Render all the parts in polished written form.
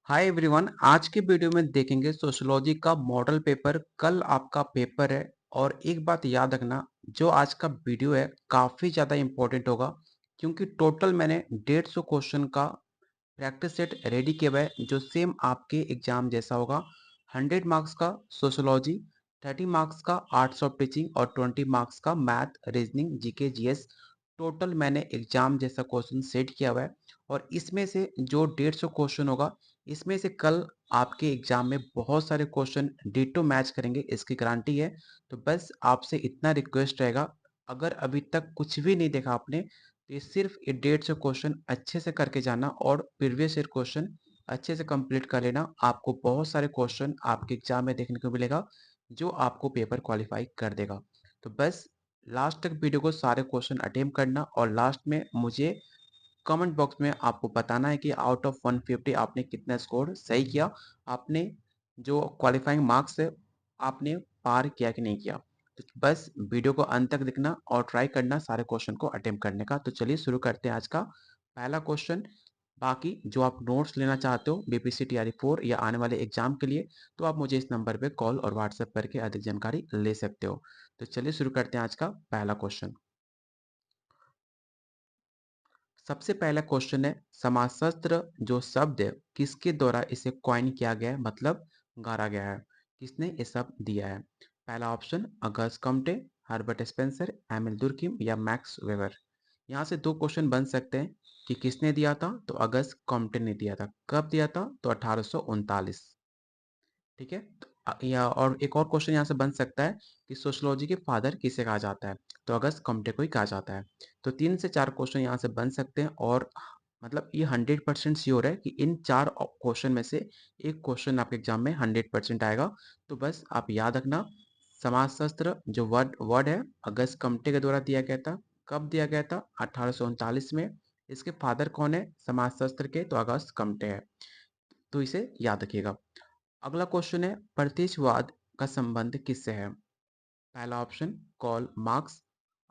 Hi everyone. आज के video में देखेंगे सोशियोलॉजी का मॉडल पेपर। कल आपका पेपर है और एक बात याद रखना, जो आज का वीडियो है काफ़ी ज़्यादा इम्पोर्टेंट होगा, क्योंकि टोटल मैंने 150 क्वेश्चन का प्रैक्टिस सेट रेडी किया हुआ है जो सेम आपके एग्जाम जैसा होगा। 100 मार्क्स का सोशियोलॉजी, 30 मार्क्स का आर्ट्स ऑफ टीचिंग और 20 मार्क्स का math, reasoning, GK, GS. Total मैंने एग्जाम जैसा क्वेश्चन सेट किया हुआ है और इसमें से जो 150 क्वेश्चन होगा, इसमें से कल आपके एग्जाम में बहुत सारे क्वेश्चन डिटो मैच करेंगे, इसकी गारंटी है। तो बस आपसे इतना रिक्वेस्ट रहेगा, अगर अभी तक कुछ भी नहीं देखा आपने तो ये सिर्फ ये 150 क्वेश्चन अच्छे से करके जाना और प्रीवियस ईयर क्वेश्चन अच्छे से कंप्लीट कर लेना। आपको बहुत सारे क्वेश्चन आपके एग्जाम में देखने को मिलेगा जो आपको पेपर क्वालिफाई कर देगा। तो बस लास्ट तक वीडियो को सारे क्वेश्चन अटेम्प्ट करना और लास्ट में मुझे कमेंट बॉक्स में आपको बताना है कि आउट ऑफ 150 आपने कितना स्कोर सही किया, आपने जो क्वालिफाइंग मार्क्स है आपने पार किया कि नहीं किया। तो बस वीडियो को अंत तक देखना और ट्राई करना सारे क्वेश्चन को अटेम्प्ट करने का। तो चलिए शुरू करते हैं आज का पहला क्वेश्चन। बाकी जो आप नोट्स लेना चाहते हो बीपीसी टीआरई 4 या आने वाले एग्जाम के लिए, तो आप मुझे इस नंबर पे कॉल और व्हाट्सएप करके अधिक जानकारी ले सकते हो। तो चलिए शुरू करते हैं आज का पहला क्वेश्चन। सबसे पहला क्वेश्चन है, समाजशास्त्र जो शब्द है किसके द्वारा इसे कॉइन किया गया है, मतलब गाड़ा गया है, किसने ये शब्द दिया है। पहला option August Comte, Herbert Spencer, Emile Durkheim या मैक्स वेबर। यहाँ से दो क्वेश्चन बन सकते हैं कि किसने दिया था, तो अगस्त कम्टे ने दिया था। कब दिया था, तो 1839। ठीक है। तो या और एक और क्वेश्चन यहाँ से बन सकता है कि सोशियोलॉजी के फादर किसे कहा जाता है, तो अगस्त कम्टे को ही कहा जाता है। तो 3 से 4 क्वेश्चन यहाँ से बन सकते हैं और मतलब ये 100% श्योर है कि इन 4 क्वेश्चन में से एक क्वेश्चन आपके एग्जाम में 100% आएगा। तो बस आप याद रखना, समाजशास्त्र जो वर्ड वर्ड है अगस्त कम्टे के द्वारा दिया गया था। कब दिया गया था, 1839 में। इसके फादर कौन है समाजशास्त्र के, तो अगस्त कम्टे है। तो इसे याद रखिएगा। अगला क्वेश्चन है, प्रतीकवाद का संबंध किससे है। पहला ऑप्शन कॉल मार्क्स,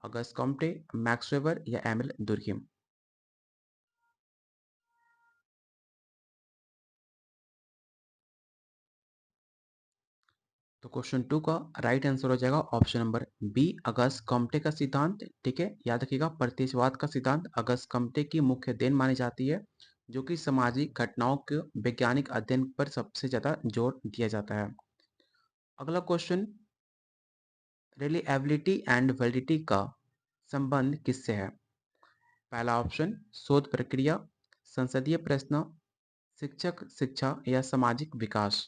अगस्त कॉम्टे, मैक्स वेबर या एमिल दुर्खिम। तो क्वेश्चन 2 का राइट आंसर हो जाएगा ऑप्शन नंबर बी, अगस्त कॉम्टे का सिद्धांत। ठीक है, याद रखिएगा प्रतीकवाद का सिद्धांत अगस्त कॉम्टे की मुख्य देन मानी जाती है, जो कि सामाजिक घटनाओं के वैज्ञानिक अध्ययन पर सबसे ज्यादा जोर दिया जाता है। अगला क्वेश्चन, रिलायबिलिटी एंड वैलिडिटी का संबंध किससे है। पहला ऑप्शन शोध प्रक्रिया, संसदीय प्रश्न, शिक्षक शिक्षा या सामाजिक विकास।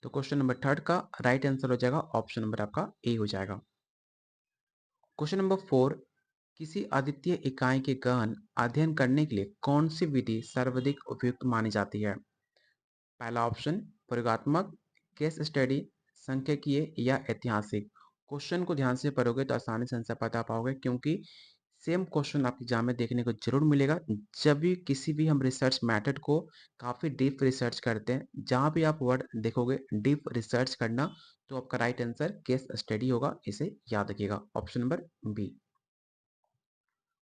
तो क्वेश्चन नंबर थर्ड का राइट आंसर हो जाएगा ऑप्शन नंबर आपका ए हो जाएगा। क्वेश्चन नंबर 4, किसी अद्वितीय इकाई के गहन अध्ययन करने के लिए कौन सी विधि सर्वाधिक उपयुक्त मानी जाती है। पहला ऑप्शन प्रयोगात्मक, केस स्टडी, सांख्यिकीय या ऐतिहासिक। क्वेश्चन को ध्यान से पढ़ोगे तो आसानी से आंसर बता पाओगे, क्योंकि सेम क्वेश्चन आपके एग्जाम में देखने को जरूर मिलेगा। जब भी किसी भी हम रिसर्च मेथड को काफ़ी डीप रिसर्च करते हैं, जहाँ भी आप वर्ड देखोगे डीप रिसर्च करना, तो आपका राइट आंसर केस स्टडी होगा। इसे याद रखिएगा, option number B.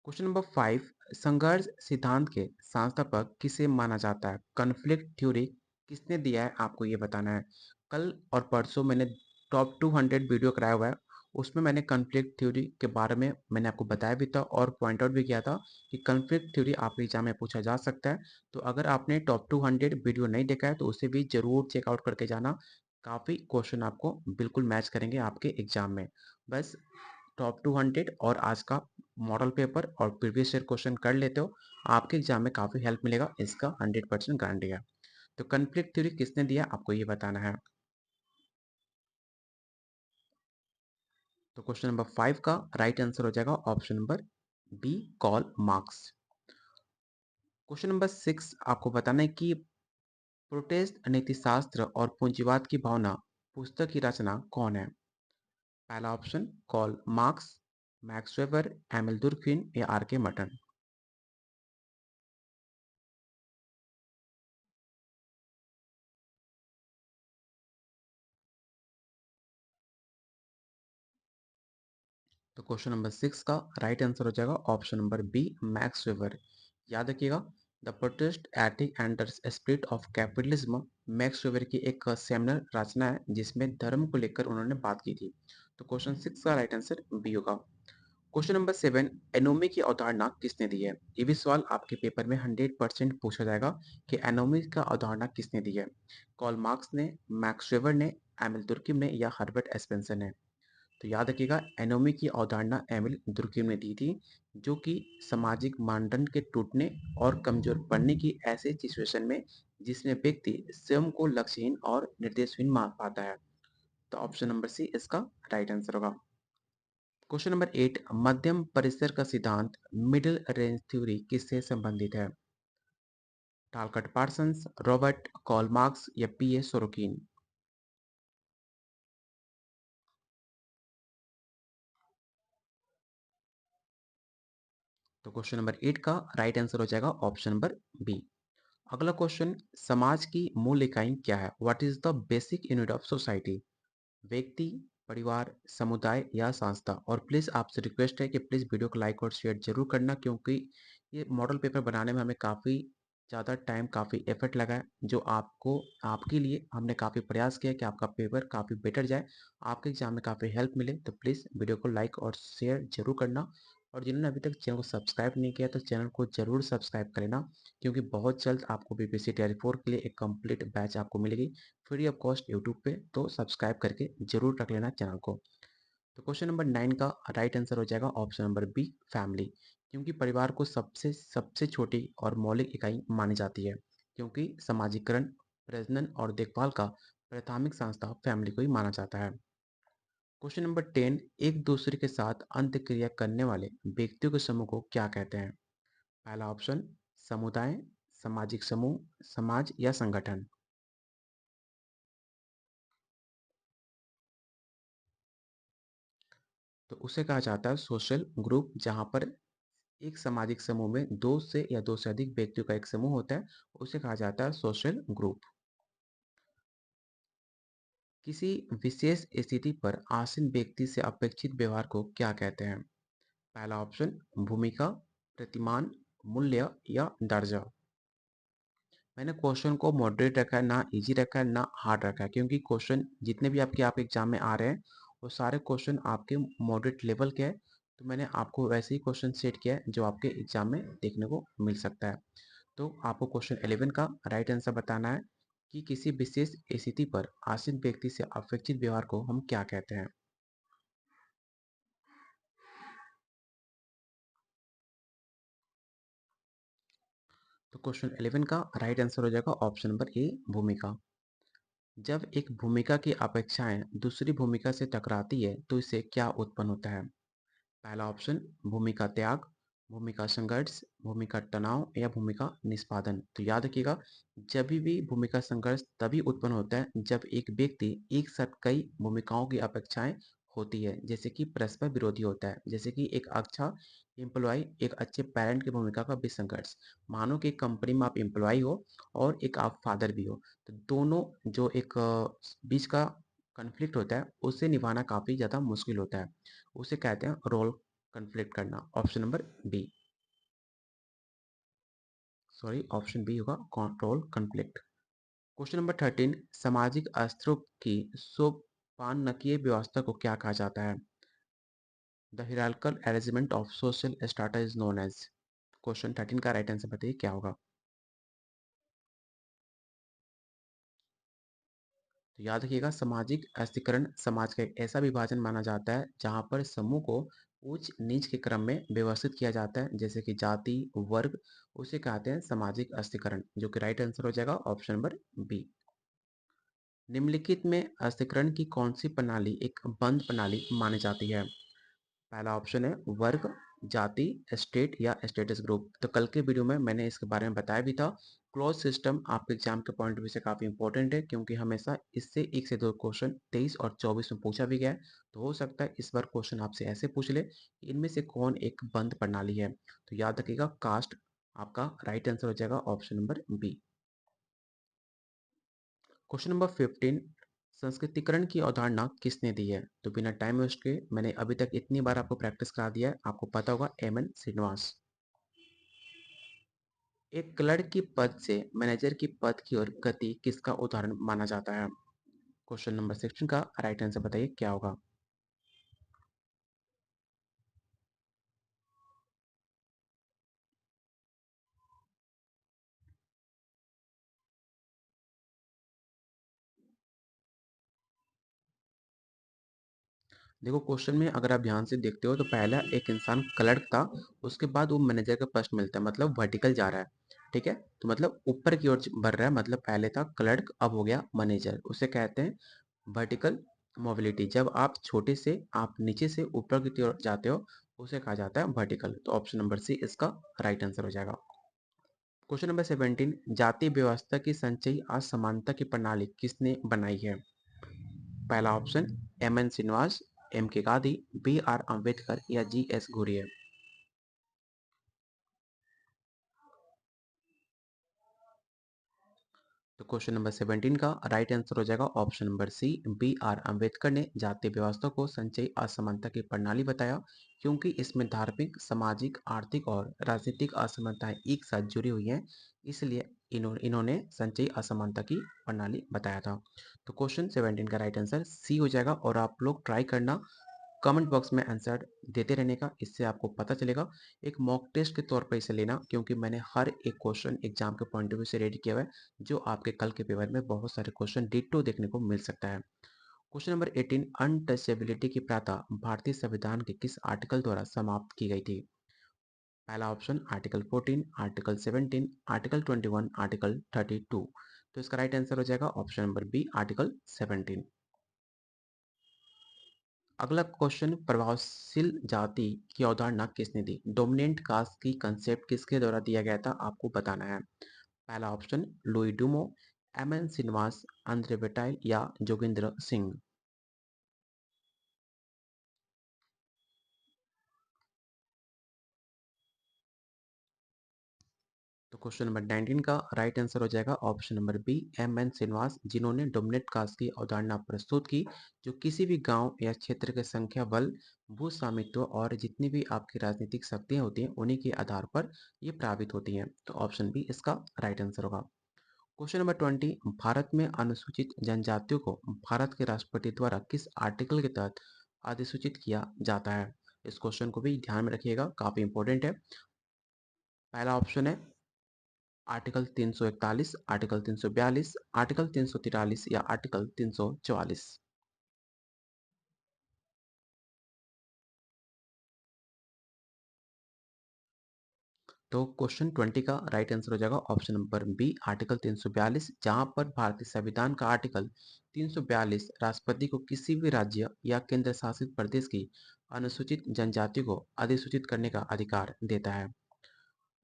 Question number 5, संघर्ष सिद्धांत के संस्थापक किसे माना जाता है। कॉन्फ्लिक्ट थ्योरी किसने दिया है, आपको ये बताना है। कल और परसों मैंने टॉप 200 वीडियो कराया हुआ है, उसमें मैंने कॉन्फ्लिक्ट थ्योरी के बारे में मैंने आपको बताया भी था और पॉइंट आउट भी किया था कि कॉन्फ्लिक्ट थ्योरी आपके एग्जाम में पूछा जा सकता है। तो अगर आपने टॉप 200 वीडियो नहीं देखा है तो उसे भी जरूर चेकआउट करके जाना। काफ़ी क्वेश्चन आपको बिल्कुल मैच करेंगे आपके एग्जाम में। बस टॉप 200 और आज का मॉडल पेपर और प्रीवियस ईयर क्वेश्चन कर लेते हो, आपके एग्जाम में काफ़ी हेल्प मिलेगा, इसका 100% गारंटी है। तो कॉन्फ्लिक्ट थ्योरी किसने दिया, आपको ये बताना है। तो क्वेश्चन नंबर 5 का राइट आंसर हो जाएगा option number B, Karl Marx. Question number 6 आपको बताना है कि प्रोटेस्ट नीतिशास्त्र और पूंजीवाद की भावना पुस्तक की रचना कौन है। पहला option Karl Marx, Max Weber, Emile Durkheim या आर के मटन। तो क्वेश्चन नंबर 6 का राइट आंसर हो जाएगा option number B, Max Weber. याद रखिएगा, the protest ethic and the spirit of capitalism Max Weber की एक सेमिनल रचना है जिसमें धर्म को लेकर उन्होंने बात की थी। तो क्वेश्चन 6 का राइट आंसर बी होगा। क्वेश्चन नंबर 7, एनोमी की अवधारणा किसने दी है? ये भी सवाल आपके पेपर में 100% पूछा जाएगा कि एनोमी का अवधारणा किसने दी है? कॉल मार्क्स ने, मैक्स वेबर ने, एमिल दुर्किम ने या हर्बर्ट स्पेंसर ने? तो याद रखिएगा, एनोमी की अवधारणा एमिल दुर्किम ने दी थी, जो कि सामाजिक मानदंड के टूटने और कमजोर पड़ने की ऐसे सिचुएशन में जिसमें व्यक्ति स्वयं को लक्ष्यहीन और निर्देशहीन मान पाता है। तो ऑप्शन नंबर सी इसका राइट आंसर होगा। क्वेश्चन नंबर 8, मध्यम परिसर का सिद्धांत मिडिल रेंज थ्योरी किससे संबंधित है? टालकट पार्सन्स, रॉबर्ट कॉल मार्क्स या पी ए सोरोकिन? तो क्वेश्चन नंबर 8 का राइट आंसर हो जाएगा ऑप्शन नंबर बी। अगला क्वेश्चन, समाज की मूल इकाई क्या है? What is the basic unit of society? व्यक्ति, परिवार, समुदाय या संस्था? और प्लीज आपसे रिक्वेस्ट है कि प्लीज वीडियो को लाइक और शेयर जरूर करना, क्योंकि ये मॉडल पेपर बनाने में हमें काफ़ी ज़्यादा टाइम, काफ़ी एफर्ट लगा है, जो आपको, आपके लिए हमने काफ़ी प्रयास किया कि आपका पेपर काफ़ी बेटर जाए, आपके एग्जाम में काफ़ी हेल्प मिले। तो प्लीज़ वीडियो को लाइक और शेयर जरूर करना, और जिन्होंने अभी तक चैनल को सब्सक्राइब नहीं किया तो चैनल को जरूर सब्सक्राइब कर लेना, क्योंकि बहुत जल्द आपको बीपीएससी टियर 4 के लिए एक कंप्लीट बैच आपको मिलेगी फ्री ऑफ कॉस्ट यूट्यूब पे। तो सब्सक्राइब करके जरूर रख लेना चैनल को। तो क्वेश्चन नंबर 9 का राइट आंसर हो जाएगा ऑप्शन नंबर बी, फैमिली। क्योंकि परिवार को सबसे सबसे छोटी और मौलिक इकाई मानी जाती है, क्योंकि समाजीकरण, प्रजनन और देखभाल का प्राथमिक संस्था फैमिली को ही माना जाता है। क्वेश्चन नंबर 10, एक दूसरे के साथ अंतःक्रिया करने वाले व्यक्तियों के समूह को क्या कहते हैं? पहला ऑप्शन समुदाय, सामाजिक समूह, समाज या संगठन? तो उसे कहा जाता है सोशल ग्रुप, जहां पर एक सामाजिक समूह में दो से या दो से अधिक व्यक्तियों का एक समूह होता है, उसे कहा जाता है सोशल ग्रुप। किसी विशेष स्थिति पर आसीन व्यक्ति से अपेक्षित व्यवहार को क्या कहते हैं? पहला ऑप्शन भूमिका, प्रतिमान, मूल्य या दर्जा? मैंने क्वेश्चन को मॉडरेट रखा है, ना इजी रखा है ना हार्ड रखा है, क्योंकि क्वेश्चन जितने भी आप एग्जाम में आ रहे हैं वो सारे क्वेश्चन आपके मॉडरेट लेवल के हैं। तो मैंने आपको वैसे ही क्वेश्चन सेट किया है जो आपके एग्जाम में देखने को मिल सकता है। तो आपको क्वेश्चन 11 का राइट आंसर बताना है कि किसी विशेष स्थिति पर आसीन व्यक्ति से अपेक्षित व्यवहार को हम क्या कहते हैं? तो क्वेश्चन 11 का राइट आंसर हो जाएगा ऑप्शन नंबर ए, भूमिका। जब एक भूमिका की अपेक्षाएं दूसरी भूमिका से टकराती है तो इससे क्या उत्पन्न होता है? पहला ऑप्शन भूमिका त्याग, भूमिका संघर्ष, भूमिका तनाव या भूमिका निष्पादन? तो याद रखिएगा, जब भी भूमिका संघर्ष तभी उत्पन्न होता है जब एक व्यक्ति एक साथ कई भूमिकाओं की अपेक्षाएं होती है, जैसे कि परस्पर विरोधी होता है, जैसे कि एक अच्छा एम्प्लॉय, एक अच्छे पेरेंट की भूमिका का भी संघर्ष। मानो कि एक कंपनी में आप एम्प्लॉय हो और एक आप फादर भी हो, तो दोनों जो एक बीच का कन्फ्लिक्ट होता है उसे निभाना काफ़ी ज़्यादा मुश्किल होता है, उसे कहते हैं रोल कन्फ्लिक्ट करना। Option number B, sorry option B होगा रोल कन्फ्लिक्ट। क्वेश्चन नंबर 13, सामाजिक अस्तित्व की सोपानकीय व्यवस्था को क्या कहा जाता है? The hierarchical arrangement of social strata is known as. Question 13 का राइट आंसर बताइए क्या होगा? तो याद रखिएगा, सामाजिक अस्थिकरण समाज का एक ऐसा विभाजन माना जाता है जहां पर समूह को उच्च नीच के क्रम में व्यवस्थित किया जाता है, जैसे कि जाति, वर्ग, उसे कहते हैं सामाजिक अस्थिकरण, जो कि राइट आंसर हो जाएगा ऑप्शन नंबर बी। निम्नलिखित में अस्थिकरण की कौन सी प्रणाली एक बंद प्रणाली मानी जाती है? पहला ऑप्शन है वर्ग, जाति, स्टेट या स्टेटस ग्रुप। तो कल के वीडियो में मैंने इसके बारे में बताया भी था। क्लोज सिस्टम आपके एग्जाम के पॉइंट ऑफ व्यू से काफी इंपॉर्टेंट है, क्योंकि हमेशा इससे एक से दो क्वेश्चन 23 और 24 में पूछा भी गया है। तो हो सकता है इस बार क्वेश्चन आपसे ऐसे पूछ ले कि इनमें से कौन एक बंद प्रणाली है। तो याद रखिएगा, कास्ट आपका राइट आंसर हो जाएगा option number B. Question number 15, संस्कृतिकरण की अवधारणा किसने दी है? तो बिना टाइम वेस्ट के मैंने अभी तक इतनी बार आपको प्रैक्टिस करा दिया है, आपको पता होगा एम एन श्रीनिवास। एक क्लर्क की पद से मैनेजर की पद की ओर गति किसका उदाहरण माना जाता है? क्वेश्चन नंबर 16 का राइट आंसर बताइए क्या होगा? देखो क्वेश्चन में अगर आप ध्यान से देखते हो तो पहला एक इंसान क्लर्क था, उसके बाद वो मैनेजर का पोस्ट मिलता है, मतलब वर्टिकल जा रहा है। ठीक है, तो मतलब ऊपर की ओर बढ़ रहा है, मतलब पहले था क्लर्क अब हो गया मैनेजर, उसे कहते हैं वर्टिकल मोबिलिटी। जब आप छोटे से आप नीचे से ऊपर की ओर जाते हो उसे कहा जाता है वर्टिकल। तो ऑप्शन नंबर सी इसका राइट आंसर हो जाएगा। क्वेश्चन नंबर 17, जाति व्यवस्था की संचयी असमानता की प्रणाली किसने बनाई है? पहला option M N Srinivas, M K Gandhi, B R Ambedkar या जी एस घुरिये। तो क्वेश्चन नंबर 17 का राइट आंसर हो जाएगा option number C, B R Ambedkar ने जाति व्यवस्था को संचयी असमानता की प्रणाली बताया, क्योंकि इसमें धार्मिक, सामाजिक, आर्थिक और राजनीतिक असमानताएं एक साथ जुड़ी हुई हैं, इसलिए इन्होंने संचयी असमानता की प्रणाली बताया था। तो क्वेश्चन 17 का राइट आंसर सी हो जाएगा, और आप लोग ट्राई करना कमेंट बॉक्स में आंसर देते रहने का, इससे आपको पता चलेगा। एक मॉक टेस्ट के तौर पर इसे लेना, क्योंकि मैंने हर एक क्वेश्चन एग्जाम के पॉइंट ऑफ व्यू से रेडी किया हुआ है, जो आपके कल के पेपर में बहुत सारे क्वेश्चन डिट्टो देखने को मिल सकता है। क्वेश्चन नंबर 18, अनटचेबिलिटी की प्रथा भारतीय संविधान के किस आर्टिकल द्वारा समाप्त की गई थी? पहला option article 14, article 17, article 21, article 32। तो इसका राइट आंसर हो जाएगा ऑप्शन नंबर बी, आर्टिकल 17। अगला क्वेश्चन, प्रभावशील जाति की अवधारणा किसने दी? डोमिनेंट कास्ट की कंसेप्ट किसके द्वारा दिया गया था, आपको बताना है। पहला option Louis Dumont, M N Srinivas, Andre Beteille या जोगिंद्र सिंह। तो क्वेश्चन नंबर 19 का राइट आंसर हो जाएगा option number B, M N Srinivas, जिन्होंने डोमिनेंट कास्ट की अवधारणा प्रस्तुत की, जो किसी भी गांव या क्षेत्र के संख्या बल, भू स्वामित्व और जितनी भी आपकी राजनीतिक शक्तियां होती हैं उन्हीं के आधार पर ये प्रभावित होती हैं। तो ऑप्शन बी इसका राइट आंसर होगा। क्वेश्चन नंबर 20, भारत में अनुसूचित जनजातियों को भारत के राष्ट्रपति द्वारा किस आर्टिकल के तहत अधिसूचित किया जाता है? इस क्वेश्चन को भी ध्यान में रखिएगा, काफी इंपॉर्टेंट है। पहला ऑप्शन है आर्टिकल 341, आर्टिकल 342, आर्टिकल 343 या आर्टिकल 344। तो क्वेश्चन 20 का राइट आंसर हो जाएगा ऑप्शन नंबर बी, आर्टिकल 342, जहां पर भारतीय संविधान का आर्टिकल 342 राष्ट्रपति को किसी भी राज्य या केंद्र शासित प्रदेश की अनुसूचित जनजाति को अधिसूचित करने का अधिकार देता है।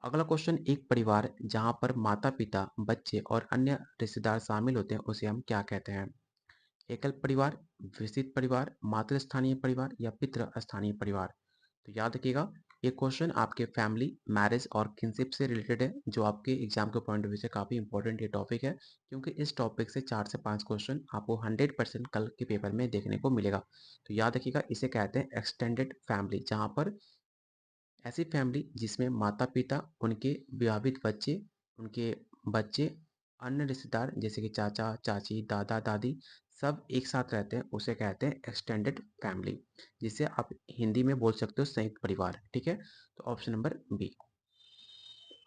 अगला क्वेश्चन, एक परिवार जहां पर माता पिता, बच्चे और अन्य रिश्तेदार शामिल होते हैं उसे हम क्या कहते हैं? एकल परिवार, विस्तृत परिवार, मातृ स्थानीय परिवार या पितृ स्थानीय परिवार। तो याद रखिएगा, ये क्वेश्चन आपके फैमिली, मैरिज और किनशिप से रिलेटेड है, जो आपके एग्जाम के पॉइंट ऑफ व्यू से काफी इंपॉर्टेंट ये टॉपिक है, क्योंकि इस टॉपिक से 4 से 5 क्वेश्चन आपको 100% कल के पेपर में देखने को मिलेगा। तो याद रखिएगा, इसे कहते हैं एक्सटेंडेड फैमिली, जहां पर ऐसी फैमिली जिसमें माता पिता, उनके विवाहित बच्चे, उनके बच्चे, अन्य रिश्तेदार जैसे कि चाचा चाची, दादा दादी, सब एक साथ रहते हैं, उसे कहते हैं एक्सटेंडेड फैमिली, जिसे आप हिंदी में बोल सकते हो संयुक्त परिवार। ठीक है, तो ऑप्शन नंबर बी।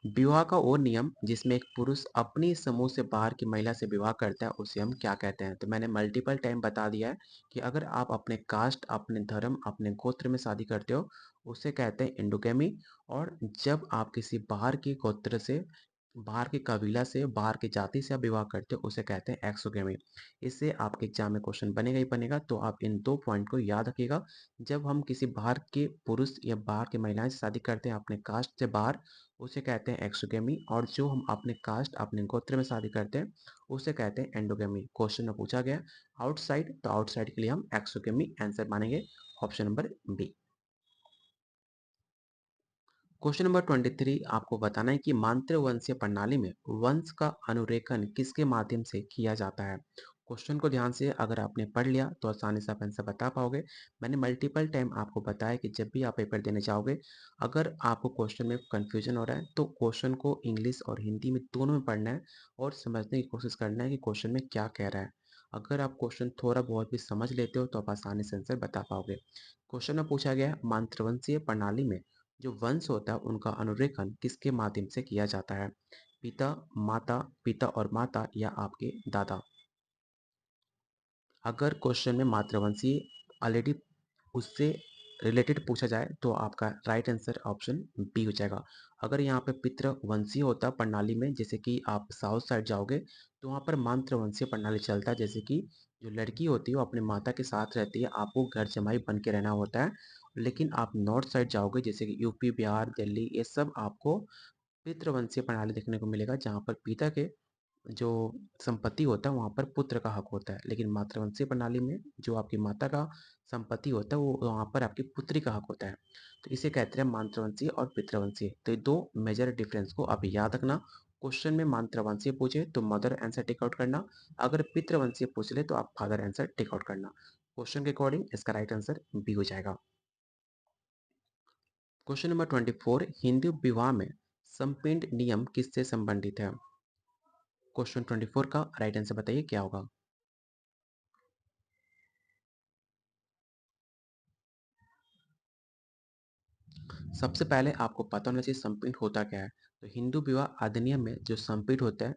विवाह का वो नियम जिसमें एक पुरुष अपनी समूह से बाहर की महिला से विवाह करता है उसे हम क्या कहते हैं? तो मैंने मल्टीपल टाइम बता दिया है कि अगर आप अपने कास्ट, अपने धर्म, अपने गोत्र में शादी करते हो उसे कहते हैं एंडोगेमी, और जब आप किसी बाहर के गोत्र से, बाहर के कबीला से, बाहर की जाति से आप विवाह करते हो उसे कहते हैं एक्सोगेमी। इससे आपके एग्जाम में क्वेश्चन बनेगा ही बनेगा, तो आप इन दो पॉइंट को याद रखिएगा। जब हम किसी बाहर के पुरुष या बाहर की महिलाएं से शादी करते हैं अपने कास्ट से बाहर, उसे कहते हैं एक्सोगेमी, और जो हम अपने कास्ट, अपने गोत्र में शादी करते हैं उसे कहते हैं एंडोगेमी। क्वेश्चन में पूछा गया आउटसाइड, तो आउटसाइड के लिए हम एक्सोगेमी आंसर मानेंगे, option number B. Question number 23, आपको बताना है कि मातृवंशीय प्रणाली में वंश का अनुरेखण किसके माध्यम से किया जाता है? क्वेश्चन को ध्यान से अगर आपने पढ़ लिया तो आसानी से आप आंसर बता पाओगे। मैंने मल्टीपल टाइम आपको बताया कि जब भी आप पेपर देने जाओगे, अगर आपको क्वेश्चन में कन्फ्यूजन हो रहा है तो क्वेश्चन को इंग्लिश और हिंदी में दोनों में पढ़ना है और समझने की कोशिश करना है कि क्वेश्चन में क्या कह रहा है। अगर आप क्वेश्चन थोड़ा बहुत भी समझ लेते हो तो आप आसानी से आंसर बता पाओगे। क्वेश्चन में पूछा गया है, मातृवंशीय प्रणाली में जो वंश होता है उनका अनुरेखन किसके माध्यम से किया जाता है? पिता, माता, पिता और माता या आपके दादा? अगर क्वेश्चन में मातृवंशीय ऑलरेडी उससे रिलेटेड पूछा जाए तो आपका राइट आंसर ऑप्शन बी हो जाएगा। अगर यहाँ पे पितृवंशीय होता प्रणाली में, जैसे कि आप साउथ साइड जाओगे तो वहाँ पर मातृवंशीय प्रणाली चलता है, जैसे कि जो लड़की होती है वो अपनी माता के साथ रहती है, आपको घर जमाई बन के रहना होता है। लेकिन आप नॉर्थ साइड जाओगे जैसे कि यूपी, बिहार, दिल्ली, ये सब आपको पितृवंशीय प्रणाली देखने को मिलेगा, जहाँ पर पिता के जो संपत्ति होता है वहाँ पर पुत्र का हक होता है, लेकिन मातृवंशीय प्रणाली में जो आपकी माता का संपत्ति होता है वो वहाँ पर आपकी पुत्री का हक होता है। तो इसे कहते हैं मातृवंशीय और पितृवंशीय। तो ये दो मेजर डिफरेंस को आप याद रखना। क्वेश्चन में मातृवंशीय पूछे तो मदर आंसर टेक आउट करना, अगर पितृवंशीय पूछ ले तो आप फादर आंसर टेक आउट करना। क्वेश्चन के अकॉर्डिंग इसका राइट आंसर बी हो जाएगा। क्वेश्चन नंबर 24, हिंदू विवाह में संपिंड नियम किससे संबंधित है? क्वेश्चन 24 का राइट आंसर बताइए क्या होगा? सबसे पहले आपको पता होना चाहिए संपीड़ होता क्या है। तो हिंदू विवाह अधिनियम में जो संपीड़ होता है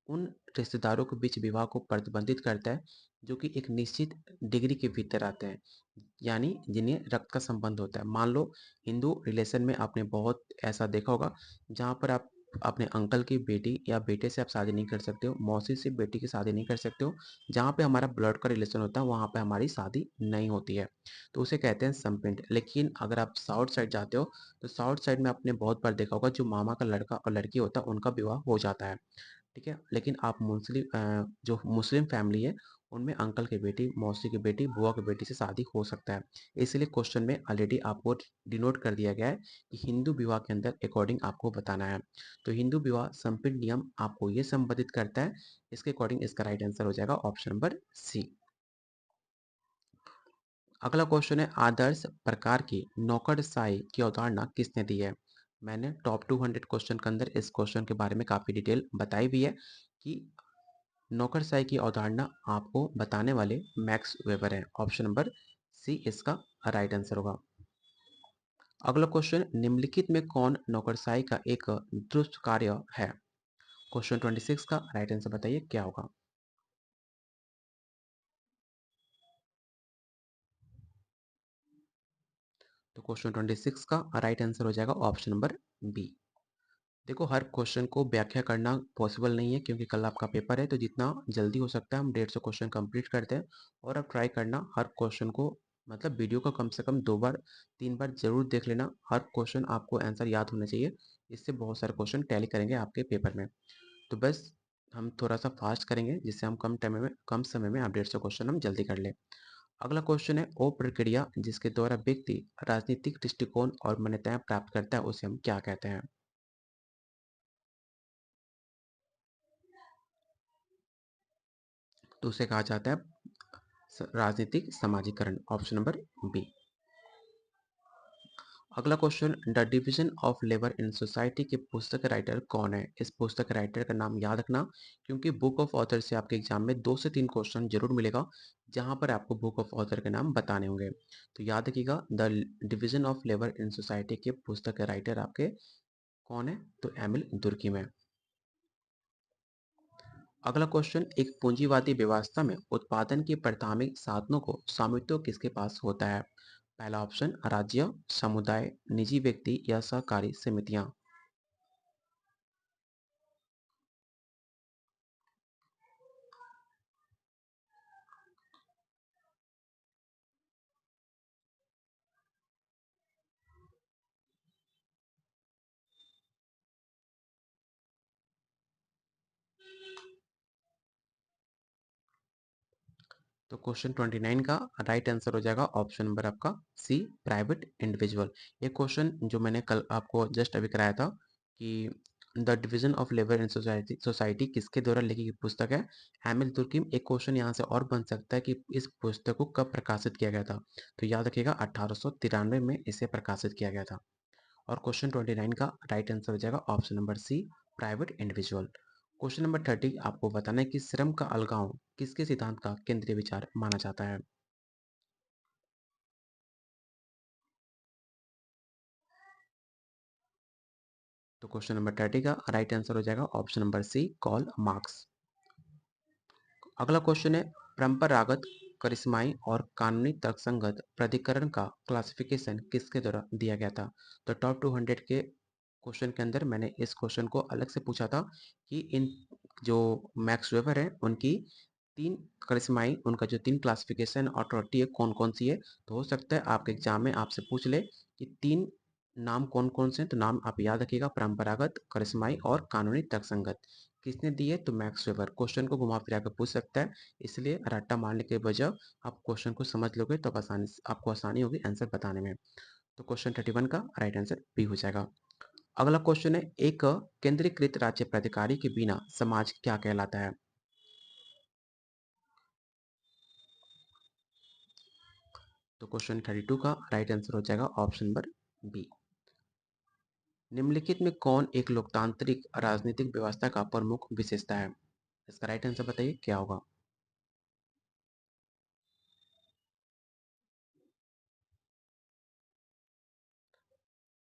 उन रिश्तेदारों के बीच विवाह को प्रतिबंधित करता है जो कि एक निश्चित डिग्री के भीतर आते हैं, यानी जिन्हें रक्त का संबंध होता है। मान लो हिंदू रिलेशन में आपने बहुत ऐसा देखा होगा जहाँ पर आप अपने अंकल की बेटी या बेटे से आप शादी नहीं कर सकते हो, मौसी से बेटी की शादी नहीं कर सकते हो। जहाँ पे हमारा ब्लड का रिलेशन होता है वहाँ पे हमारी शादी नहीं होती है, तो उसे कहते हैं संपिंड। लेकिन अगर आप साउथ साइड जाते हो तो साउथ साइड में आपने बहुत बार देखा होगा जो मामा का लड़का और लड़की होता है उनका विवाह हो जाता है, ठीक है। लेकिन आप जो मुस्लिम फैमिली है उनमें अंकल की बेटी, मौसी की बेटी, बुआ की बेटी से शादी हो सकता है। इसलिए क्वेश्चन में ऑलरेडी आपको डिनोट कर दिया गया है कि हिंदू विवाह के अंदर अकॉर्डिंग आपको बताना है। तो हिंदू विवाह संपीड़न नियम आपको ये संबंधित करता है, इसके अकॉर्डिंग इसका राइट आंसर हो जाएगा ऑप्शन नंबर सी। अगला क्वेश्चन है, आदर्श प्रकार की नौकरशाही की अवधारणा किसने दी है? मैंने टॉप 200 क्वेश्चन के अंदर इस क्वेश्चन के बारे में काफ़ी डिटेल बताई भी है कि नौकरशाही की अवधारणा आपको बताने वाले मैक्स वेबर हैं। ऑप्शन नंबर सी इसका राइट आंसर होगा। अगला क्वेश्चन, निम्नलिखित में कौन नौकरशाही का एक दुष्ट कार्य है? क्वेश्चन 26 का राइट आंसर बताइए क्या होगा? तो क्वेश्चन 26 का राइट आंसर हो जाएगा ऑप्शन नंबर बी। देखो, हर क्वेश्चन को व्याख्या करना पॉसिबल नहीं है क्योंकि कल आपका पेपर है, तो जितना जल्दी हो सकता है हम 150 क्वेश्चन कंप्लीट करते हैं। और आप ट्राई करना हर क्वेश्चन को, मतलब वीडियो को कम से कम 2 बार 3 बार जरूर देख लेना। हर क्वेश्चन आपको आंसर याद होना चाहिए, इससे बहुत सारे क्वेश्चन टैली करेंगे आपके पेपर में। तो बस हम थोड़ा सा फास्ट करेंगे जिससे हम कम समय में आप 150 क्वेश्चन हम जल्दी कर लें। अगला क्वेश्चन है, ओ प्रक्रिया जिसके द्वारा व्यक्ति राजनीतिक दृष्टिकोण और मान्यताएं प्राप्त करता है उसे हम क्या कहते हैं? तो उसे कहा जाता है राजनीतिक समाजीकरण। Option number B. अगला question, the division of labour in society के पुस्तक राइटर कौन है? इस पुस्तक राइटर का नाम याद रखना क्योंकि बुक ऑफ ऑथर से आपके एग्जाम में 2 से 3 क्वेश्चन जरूर मिलेगा जहां पर आपको बुक ऑफ ऑथर के नाम बताने होंगे। तो याद रखिएगा, the division of labour in society के पुस्तक राइटर आपके कौन है? तो एमिल दुर्कीम है। अगला क्वेश्चन, एक पूंजीवादी व्यवस्था में उत्पादन के प्राथमिक साधनों को स्वामित्व किसके पास होता है? पहला ऑप्शन राज्य, समुदाय, निजी व्यक्ति या सहकारी समितियां। तो क्वेश्चन 29 का राइट आंसर हो जाएगा ऑप्शन नंबर आपका सी, प्राइवेट इंडिविजुअल। ये क्वेश्चन जो मैंने कल आपको जस्ट अभी कराया था कि the division of labour in society society किसके द्वारा लिखी गई पुस्तक है? Emile Durkheim. एक क्वेश्चन यहाँ से और बन सकता है कि इस पुस्तक को कब प्रकाशित किया गया था? तो याद रखिएगा 1893 में इसे प्रकाशित किया गया था। और क्वेश्चन 29 का राइट आंसर हो जाएगा option number C, private individual. Question number 30 आपको बताना है कि श्रम का अलगाव किसके सिद्धांत का केंद्रीय विचार माना जाता है? तो क्वेश्चन नंबर 30 का राइट आंसर हो जाएगा option number C, Karl Marx. अगला क्वेश्चन है, परंपरागत, करिश्माई और कानूनी तर्कसंगत प्राधिकरण का क्लासिफिकेशन किसके द्वारा दिया गया था? तो टॉप 200 के क्वेश्चन के अंदर मैंने इस क्वेश्चन को अलग से पूछा था कि इन जो मैक्स वेबर है उनकी तीन करिश्माई, उनका जो तीन क्लासिफिकेशन अथॉरिटी है कौन कौन सी है। तो हो सकता है आपके एग्जाम में आपसे पूछ ले कि तीन नाम कौन कौन से हैं। तो नाम आप याद रखिएगा, परंपरागत, करिश्माई और कानूनी तर्कसंगत। किसने दी है? तो मैक्स वेबर। क्वेश्चन को घुमा फिरा कर पूछ सकता है, इसलिए रट्टा मारने के बजाय आप क्वेश्चन को समझ लोगे तो आपको आसानी होगी आंसर बताने में। तो क्वेश्चन 31 का राइट आंसर बी हो जाएगा। अगला क्वेश्चन है, एक केंद्रीकृत राज्य प्राधिकारी के बिना समाज क्या कहलाता है? तो क्वेश्चन 32 का राइट आंसर हो जाएगा ऑप्शन नंबर बी। निम्नलिखित में कौन एक लोकतांत्रिक राजनीतिक व्यवस्था का प्रमुख विशेषता है? इसका राइट आंसर बताइए क्या होगा?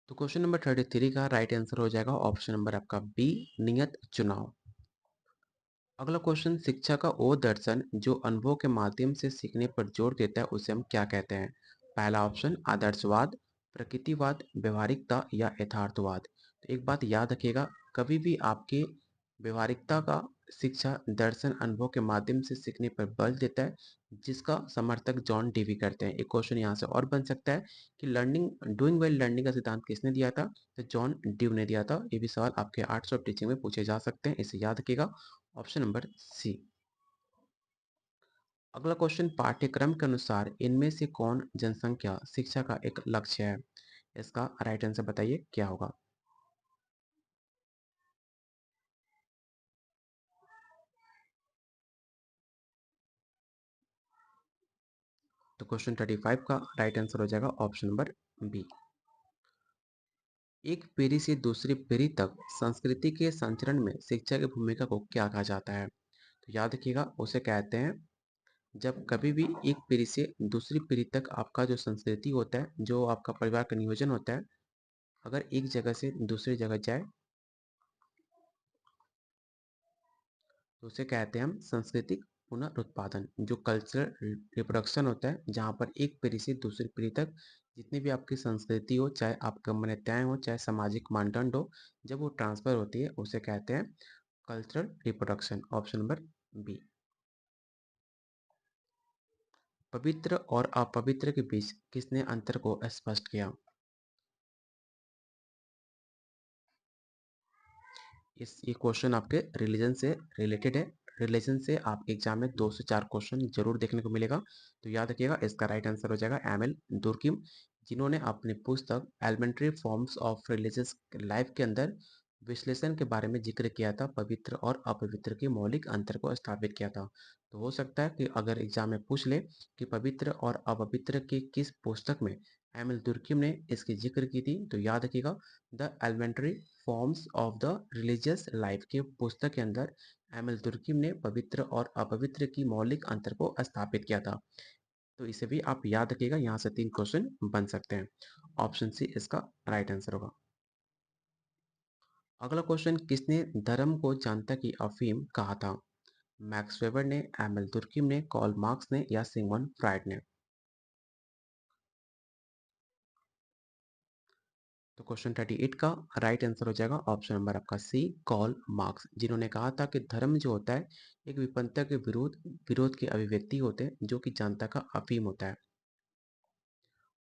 तो क्वेश्चन नंबर 33 का राइट आंसर हो जाएगा ऑप्शन नंबर आपका बी, नियत चुनाव। अगला क्वेश्चन, शिक्षा का वो दर्शन जो अनुभव के माध्यम से सीखने पर जोर देता है उसे हम क्या कहते हैं? पहला ऑप्शन आदर्शवाद, प्रकृतिवाद, व्यवहारिकता या यथार्थवाद। तो एक बात याद रखिएगा, कभी भी आपके व्यवहारिकता का शिक्षा दर्शन अनुभव के माध्यम से सीखने पर बल देता है, जिसका समर्थक जॉन डीवी करते हैं। एक क्वेश्चन यहाँ से और बन सकता है कि लर्निंग डूइंग वेल लर्निंग का सिद्धांत किसने दिया था? तो जॉन ड्यू ने दिया था। ये भी सवाल आपके आर्ट्स ऑफ टीचिंग में पूछे जा सकते हैं, इसे याद रखिएगा, ऑप्शन नंबर सी। अगला क्वेश्चन, पाठ्यक्रम के अनुसार इनमें से कौन जनसंख्या शिक्षा का एक लक्ष्य है? इसका राइट आंसर बताइए क्या होगा? तो क्वेश्चन 35 का राइट आंसर हो जाएगा ऑप्शन नंबर बी। एक पीढ़ी से दूसरी पीढ़ी तक संस्कृति के संचरण में शिक्षा की भूमिका को क्या कहा जाता है? तो याद रखिएगा, उसे कहते हैं जब कभी भी एक पीढ़ी से दूसरी पीढ़ी तक आपका जो संस्कृति होता है, जो आपका परिवार का नियोजन होता है, अगर एक जगह से दूसरी जगह जाए तो उसे कहते हैं हम सांस्कृतिक पुनरुत्पादन। जो कल्चरल रिप्रोडक्शन होता है, जहाँ पर एक पीढ़ी से दूसरी पीढ़ी तक जितनी भी आपकी संस्कृति हो, चाहे आपका मान्यताएं हो, चाहे सामाजिक मानदंड हो, जब वो ट्रांसफर होती है उसे कहते हैं cultural reproduction, option number B. पवित्र और अपवित्र के बीच किसने अंतर को स्पष्ट किया? ये क्वेश्चन आपके रिलीजन से रिलेटेड है। रिलीजन से आप एग्जाम में 2 से 4 क्वेश्चन जरूर देखने को मिलेगा। तो याद रखिएगा, इसका राइट आंसर हो जाएगा एम एल दुर्किम, जिन्होंने अपनी पुस्तक elementary forms of religious life के अंदर विश्लेषण के बारे में जिक्र किया था, पवित्र और अपवित्र के मौलिक अंतर को स्थापित किया था। तो हो सकता है कि अगर एग्जाम में पूछ ले कि पवित्र और अपवित्र के किस पुस्तक में एम एल दुर्किम ने इसकी जिक्र की थी, तो याद रखिएगा the elementary forms of the religious life के पुस्तक के अंदर एम एल तुर्की ने पवित्र और अपवित्र की मौलिक अंतर को स्थापित किया था। तो इसे भी आप याद रखिएगा, यहाँ से 3 क्वेश्चन बन सकते हैं। ऑप्शन सी इसका राइट आंसर होगा। अगला क्वेश्चन, किसने धर्म को जनता की अफीम कहा था? मैक्स वेबर ने, एम एल तुर्की ने, कॉल मार्क्स ने या सिगमंड फ्राइड ने? तो क्वेश्चन 38 का राइट आंसर हो जाएगा ऑप्शन नंबर आपका सी, कॉल मार्क्स, जिन्होंने कहा था कि धर्म जो होता है एक विपन्नता के विरोध विरोध की अभिव्यक्ति होते हैं, जो कि जनता का अफीम होता है।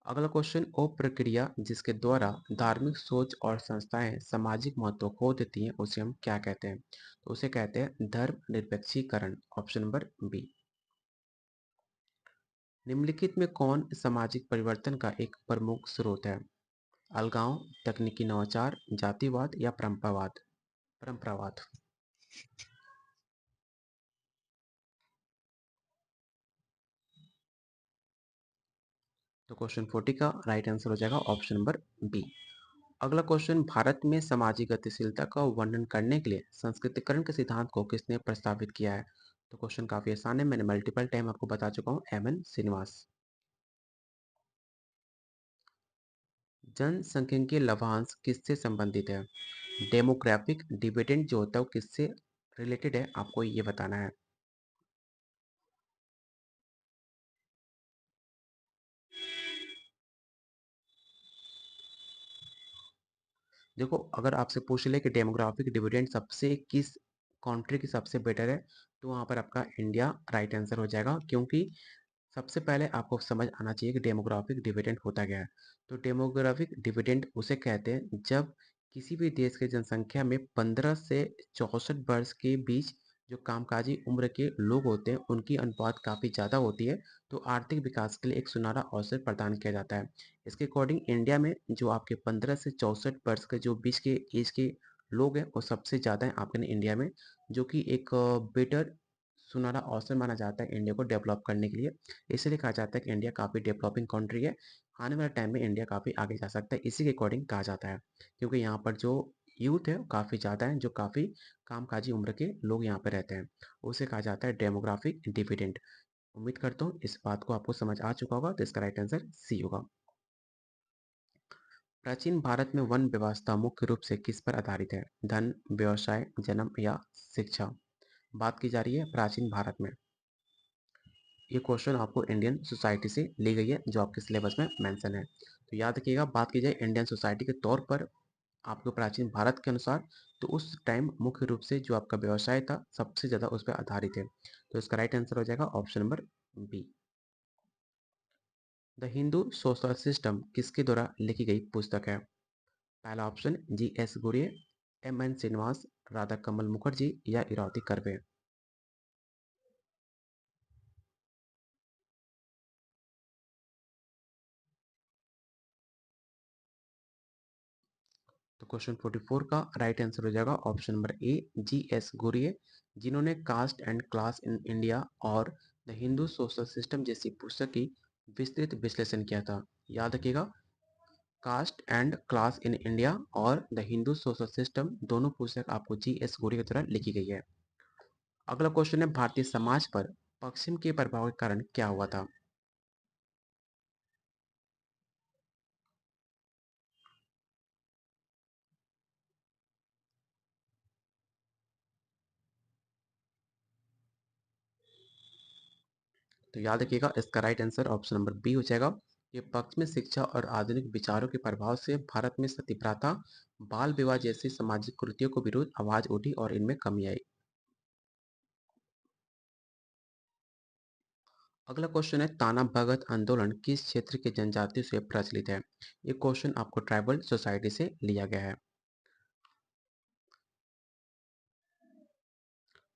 अगला क्वेश्चन, वो प्रक्रिया जिसके द्वारा धार्मिक सोच और संस्थाएं सामाजिक महत्व खो देती हैं उसे हम क्या कहते हैं? तो उसे कहते हैं धर्म निरपेक्षीकरण, ऑप्शन नंबर बी। निम्नलिखित में कौन सामाजिक परिवर्तन का एक प्रमुख स्रोत है? अलगाव, तकनीकी नवाचार, जातिवाद या परंपरावाद? परंपरावाद। तो क्वेश्चन 40 का राइट आंसर हो जाएगा ऑप्शन नंबर बी। अगला क्वेश्चन, भारत में सामाजिक गतिशीलता का वर्णन करने के लिए संस्कृतिकरण के सिद्धांत को किसने प्रस्तावित किया है? तो क्वेश्चन काफी आसान है, मैंने मल्टीपल टाइम आपको बता चुका हूँ, एम एन श्रीनिवास। जनसांख्यिकीय लभांश किससे संबंधित है? डेमोग्राफिक डिविडेंड जो होता है वो किससे रिलेटेड है, आपको ये बताना है। देखो, अगर आपसे पूछ ले कि डेमोग्राफिक डिविडेंड सबसे किस कंट्री की सबसे बेटर है, तो वहां पर आपका इंडिया राइट आंसर हो जाएगा, क्योंकि सबसे पहले आपको समझ आना चाहिए कि डेमोग्राफिक डिविडेंड होता क्या है। तो डेमोग्राफिक डिविडेंड उसे कहते हैं जब किसी भी देश की जनसंख्या में 15 से 64 वर्ष के बीच जो कामकाजी उम्र के लोग होते हैं उनकी अनुपात काफ़ी ज़्यादा होती है, तो आर्थिक विकास के लिए एक सुनहरा अवसर प्रदान किया जाता है। इसके अकॉर्डिंग इंडिया में जो आपके 15 से 64 वर्ष के जो बीच के एज के लोग हैं वो सबसे ज़्यादा हैं आपके इंडिया में, जो कि एक बेटर सुनहरा अवसर माना जाता है इंडिया को डेवलप करने के लिए। इसलिए कहा जाता है कि इंडिया काफ़ी डेवलपिंग कंट्री है, आने वाले टाइम में इंडिया काफ़ी आगे जा सकता है, इसी के अकॉर्डिंग कहा जाता है, क्योंकि यहाँ पर जो यूथ है वो काफ़ी ज़्यादा है, जो काफ़ी कामकाजी उम्र के लोग यहाँ पर रहते हैं, उसे कहा जाता है डेमोग्राफिक डिविडेंड। उम्मीद करता हूँ इस बात को आपको समझ आ चुका होगा, तो इसका राइट आंसर सी होगा। प्राचीन भारत में वन व्यवस्था मुख्य रूप से किस पर आधारित है? धन, व्यवसाय, जन्म या शिक्षा? बात की जा रही है प्राचीन भारत में। ये क्वेश्चन आपको इंडियन सोसाइटी से ली गई है, जो आपके सिलेबस में मेंशन है। तो याद रखिएगा, बात की जाए इंडियन सोसाइटी के तौर पर आपको प्राचीन भारत के अनुसार, तो उस टाइम मुख्य रूप से जो आपका व्यवसाय था सबसे ज़्यादा उस पर आधारित है, तो इसका राइट आंसर हो जाएगा option number B. The Hindu social system किसके द्वारा लिखी गई पुस्तक है? पहला option G.S. Ghurye, M.N. Srinivas, Radha Kamal Mukherjee या इरावती कर्वे। तो क्वेश्चन 44 का राइट आंसर हो जाएगा ऑप्शन नंबर ए, G.S. गुरिये, जिन्होंने caste and class in India और द हिंदू सोशल सिस्टम जैसी पुस्तक की विस्तृत विश्लेषण किया था। याद रखिएगा, caste and class in India और द हिंदू सोशल सिस्टम दोनों पुस्तक आपको G.S. गुरिये के द्वारा लिखी गई है। अगला क्वेश्चन है, भारतीय समाज पर पश्चिम के प्रभाव के कारण क्या हुआ था? तो याद रखिएगा, इसका right answer option number B हो जाएगा। ये पश्चिमी शिक्षा और आधुनिक विचारों के प्रभाव से भारत में सती प्रथा, बाल विवाह जैसी सामाजिक कुरीतियों को विरुद्ध आवाज उठी और इनमें कमी आई। अगला क्वेश्चन है, ताना भगत आंदोलन किस क्षेत्र के जनजातियों से प्रचलित है? ये क्वेश्चन आपको ट्राइबल सोसाइटी से लिया गया है।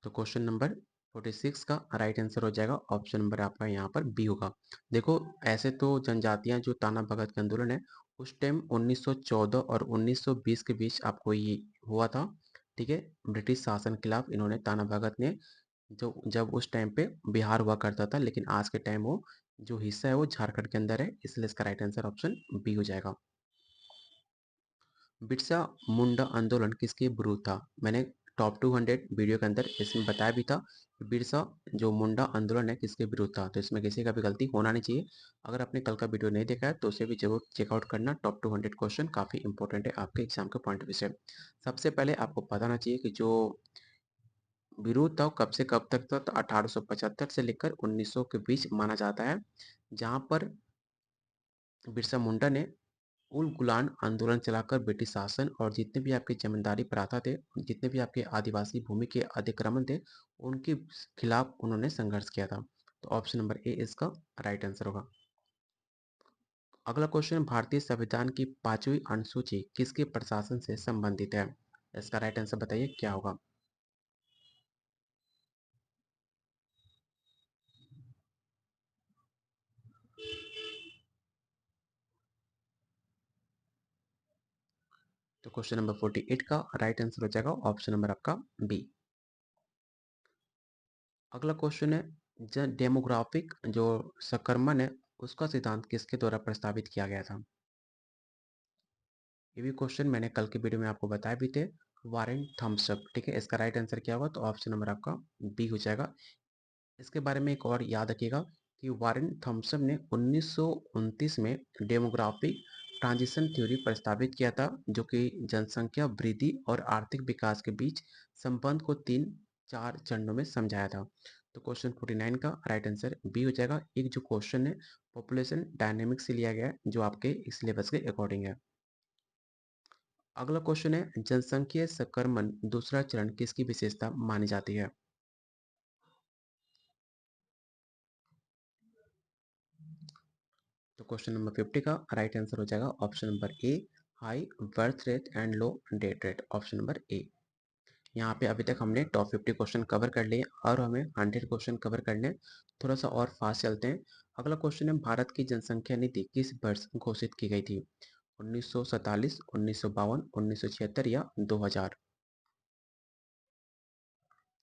तो क्वेश्चन नंबर 46 का राइट आंसर हो जाएगा ऑप्शन नंबर आपका यहाँ पर बी होगा। देखो, ऐसे तो जनजातियां जो ताना भगत का आंदोलन है उस टाइम 1914 और 1920 के बीच आपको ये हुआ था, ठीक है, ब्रिटिश शासन के खिलाफ इन्होंने ताना भगत ने, जो जब उस टाइम पे बिहार हुआ करता था, लेकिन आज के टाइम वो जो हिस्सा है वो झारखंड के अंदर है, इसलिए इसका राइट आंसर ऑप्शन बी हो जाएगा। बिरसा मुंडा आंदोलन किसके विरुद्ध था? मैंने टॉप 200 वीडियो के अंदर इसमें बताया भी था कि बिरसा जो मुंडा आंदोलन है किसके विरुद्ध था, तो इसमें किसी का भी गलती होना नहीं चाहिए। अगर आपने कल का वीडियो नहीं देखा है तो उसे भी जरूर चेकआउट करना, टॉप 200 क्वेश्चन काफ़ी इंपॉर्टेंट है आपके एग्जाम के पॉइंट ऑफ व्यू से। सबसे पहले आपको पता होना चाहिए कि जो विरोध था वो कब से कब तक था, तो 1875 से लेकर 1900 के बीच माना जाता है, जहाँ पर बिरसा मुंडा ने उल गुलान आंदोलन चलाकर ब्रिटिश शासन और जितने भी आपके जमींदारी प्रथा थे, जितने भी आपके आदिवासी भूमि के अतिक्रमण थे, उनके खिलाफ उन्होंने संघर्ष किया था। तो ऑप्शन नंबर ए इसका राइट आंसर होगा। अगला क्वेश्चन, भारतीय संविधान की 5वीं अनुसूची किसके प्रशासन से संबंधित है? इसका राइट आंसर बताइए क्या होगा। तो क्वेश्चन नंबर 48 का राइट आंसर हो जाएगा ऑप्शन नंबर आपका बी। अगला क्वेश्चन है डेमोग्राफिक जो संक्रमण है उसका सिद्धांत किसके द्वारा प्रस्तावित किया गया था। ये भी क्वेश्चन मैंने कल के वीडियो में आपको बताए भी थे। वारेन थॉम्सन, ठीक है, इसका राइट आंसर क्या होगा, तो ऑप्शन नंबर आपका बी हो जाएगा। इसके बारे में एक और याद रखिएगा कि वारेन थॉम्सन ने 1929 में डेमोग्राफिक ट्रांजिशन थ्योरी प्रस्तावित किया था, जो कि जनसंख्या वृद्धि और आर्थिक विकास के बीच संबंध को 3-4 चरणों में समझाया था। तो क्वेश्चन 49 का राइट आंसर बी हो जाएगा। एक जो क्वेश्चन है पॉपुलेशन डायनेमिक्स से लिया गया है, जो आपके सिलेबस के अकॉर्डिंग है। अगला क्वेश्चन है जनसंख्या संक्रमण दूसरा चरण किसकी विशेषता मानी जाती है। तो क्वेश्चन नंबर 50 का राइट आंसर हो जाएगा option number A, high birth rate and low death rate, option number ए। यहाँ पे अभी तक हमने टॉप 50 क्वेश्चन कवर कर लिए और हमें 100 क्वेश्चन कवर करने, थोड़ा सा और फास्ट चलते हैं। अगला क्वेश्चन है भारत की जनसंख्या नीति किस वर्ष घोषित की गई थी। 1947, 1952, 1976 या 2000।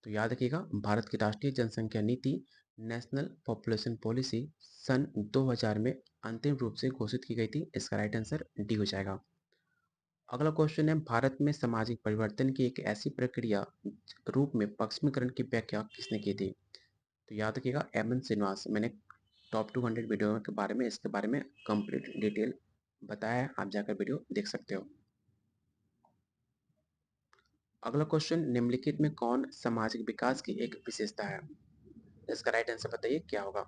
तो याद रखिएगा भारत की राष्ट्रीय जनसंख्या नीति नेशनल पॉपुलेशन पॉलिसी सन 2000 में अंतिम रूप से घोषित की गई थी। इसका राइट आंसर डी हो जाएगा। अगला क्वेश्चन है भारत में सामाजिक परिवर्तन की एक ऐसी प्रक्रिया रूप में पश्चिमीकरण की व्याख्या किसने की थी। तो याद रखिएगा एमएन श्रीनिवास। मैंने टॉप 200 वीडियो के बारे में इसके बारे में कंप्लीट डिटेल बताया है, आप जाकर वीडियो देख सकते हो। अगला क्वेश्चन निम्नलिखित में कौन सामाजिक विकास की एक विशेषता है। इसका राइट आंसर बताइए क्या होगा।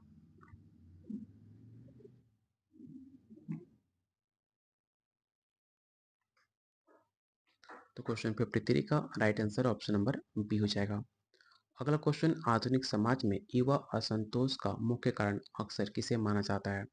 तो क्वेश्चन 53 का right answer option number B हो जाएगा। अगला क्वेश्चन आधुनिक समाज में युवा असंतोष का मुख्य कारण अक्सर किसे माना जाता है।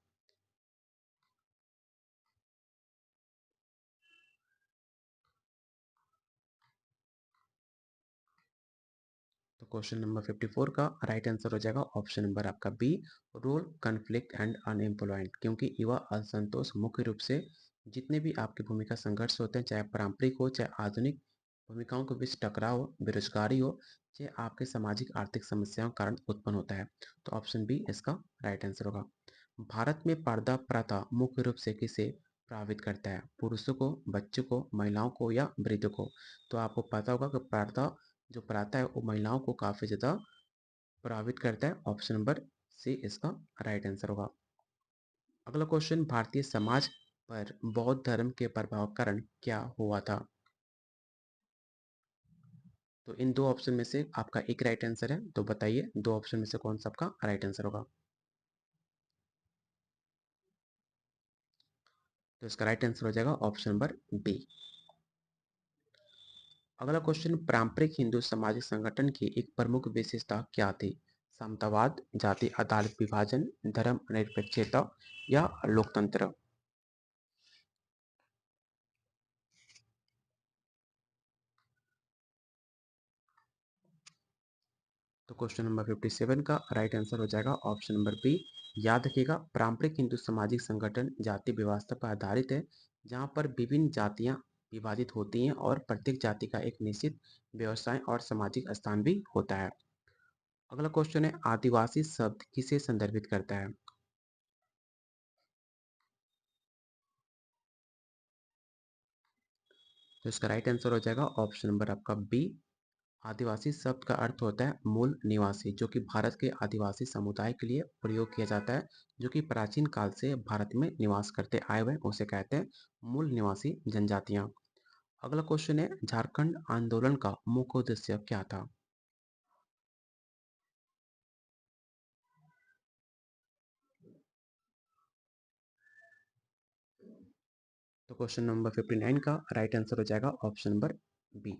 तो क्वेश्चन नंबर 54 का राइट आंसर हो जाएगा ऑप्शन नंबर आपका B, role conflict and unemployment, क्योंकि युवा असंतोष मुख्य रूप से जितने भी आपकी भूमिका संघर्ष होते हैं, चाहे पारंपरिक हो चाहे आधुनिक भूमिकाओं के बीच टकराव हो, बेरोजगारी हो, चाहे आपके सामाजिक आर्थिक समस्याओं के कारण उत्पन्न होता है। तो ऑप्शन बी इसका राइट आंसर होगा। भारत में पर्दा प्रथा मुख्य रूप से किसे प्रभावित करता है, पुरुषों को, बच्चों को, महिलाओं को या वृद्धों को। तो आपको पता होगा कि पर्दा जो पढ़ाता है वो महिलाओं को काफ़ी ज़्यादा प्रभावित करता है। ऑप्शन नंबर सी इसका राइट आंसर होगा। अगला क्वेश्चन भारतीय समाज पर बौद्ध धर्म के प्रभाव के कारण क्या हुआ था। तो इन दो ऑप्शन में से आपका एक राइट आंसर है, तो बताइए दो ऑप्शन में से कौन सा आपका राइट आंसर होगा। तो इसका राइट आंसर हो जाएगा ऑप्शन नंबर बी। अगला क्वेश्चन पारंपरिक हिंदू सामाजिक संगठन की एक प्रमुख विशेषता क्या थी। समतावाद, जाति आधारित विभाजन, धर्म निरपेक्षता या लोकतंत्र। तो क्वेश्चन नंबर 57 का राइट आंसर हो जाएगा ऑप्शन नंबर बी। याद रखिएगा पारंपरिक हिंदू सामाजिक संगठन जाति व्यवस्था पर आधारित है, जहां पर विभिन्न जातियां विभाजित होती हैं और प्रत्येक जाति का एक निश्चित व्यवसाय और सामाजिक स्थान भी होता है। अगला क्वेश्चन है आदिवासी शब्द किसे संदर्भित करता है। तो इसका राइट आंसर हो जाएगा ऑप्शन नंबर आपका बी। आदिवासी शब्द का अर्थ होता है मूल निवासी, जो कि भारत के आदिवासी समुदाय के लिए प्रयोग किया जाता है, जो कि प्राचीन काल से भारत में निवास करते आए हुए उसे कहते हैं मूल निवासी जनजातियां। अगला क्वेश्चन है झारखंड आंदोलन का मुख्य उद्देश्य क्या था। तो क्वेश्चन नंबर 59 का राइट आंसर हो जाएगा ऑप्शन नंबर बी।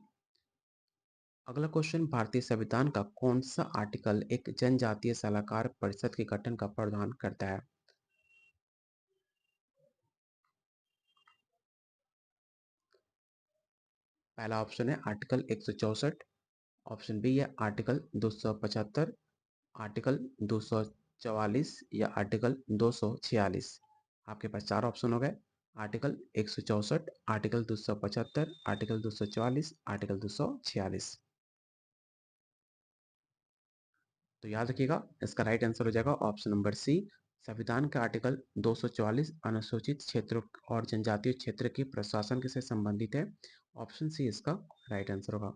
अगला क्वेश्चन भारतीय संविधान का कौन सा आर्टिकल एक जनजातीय सलाहकार परिषद के गठन का प्रावधान करता है। पहला ऑप्शन है आर्टिकल 164, ऑप्शन बी है आर्टिकल 275, आर्टिकल 244 या आर्टिकल 246। आपके पास चार ऑप्शन हो गए, आर्टिकल 164, आर्टिकल 275, आर्टिकल 244, आर्टिकल 246। तो याद रखिएगा, इसका राइट आंसर हो जाएगा ऑप्शन नंबर सी। संविधान का आर्टिकल 244 अनुसूचित क्षेत्रों और जनजातीय क्षेत्र के प्रशासन के से संबंधित है। ऑप्शन सी इसका राइट आंसर होगा।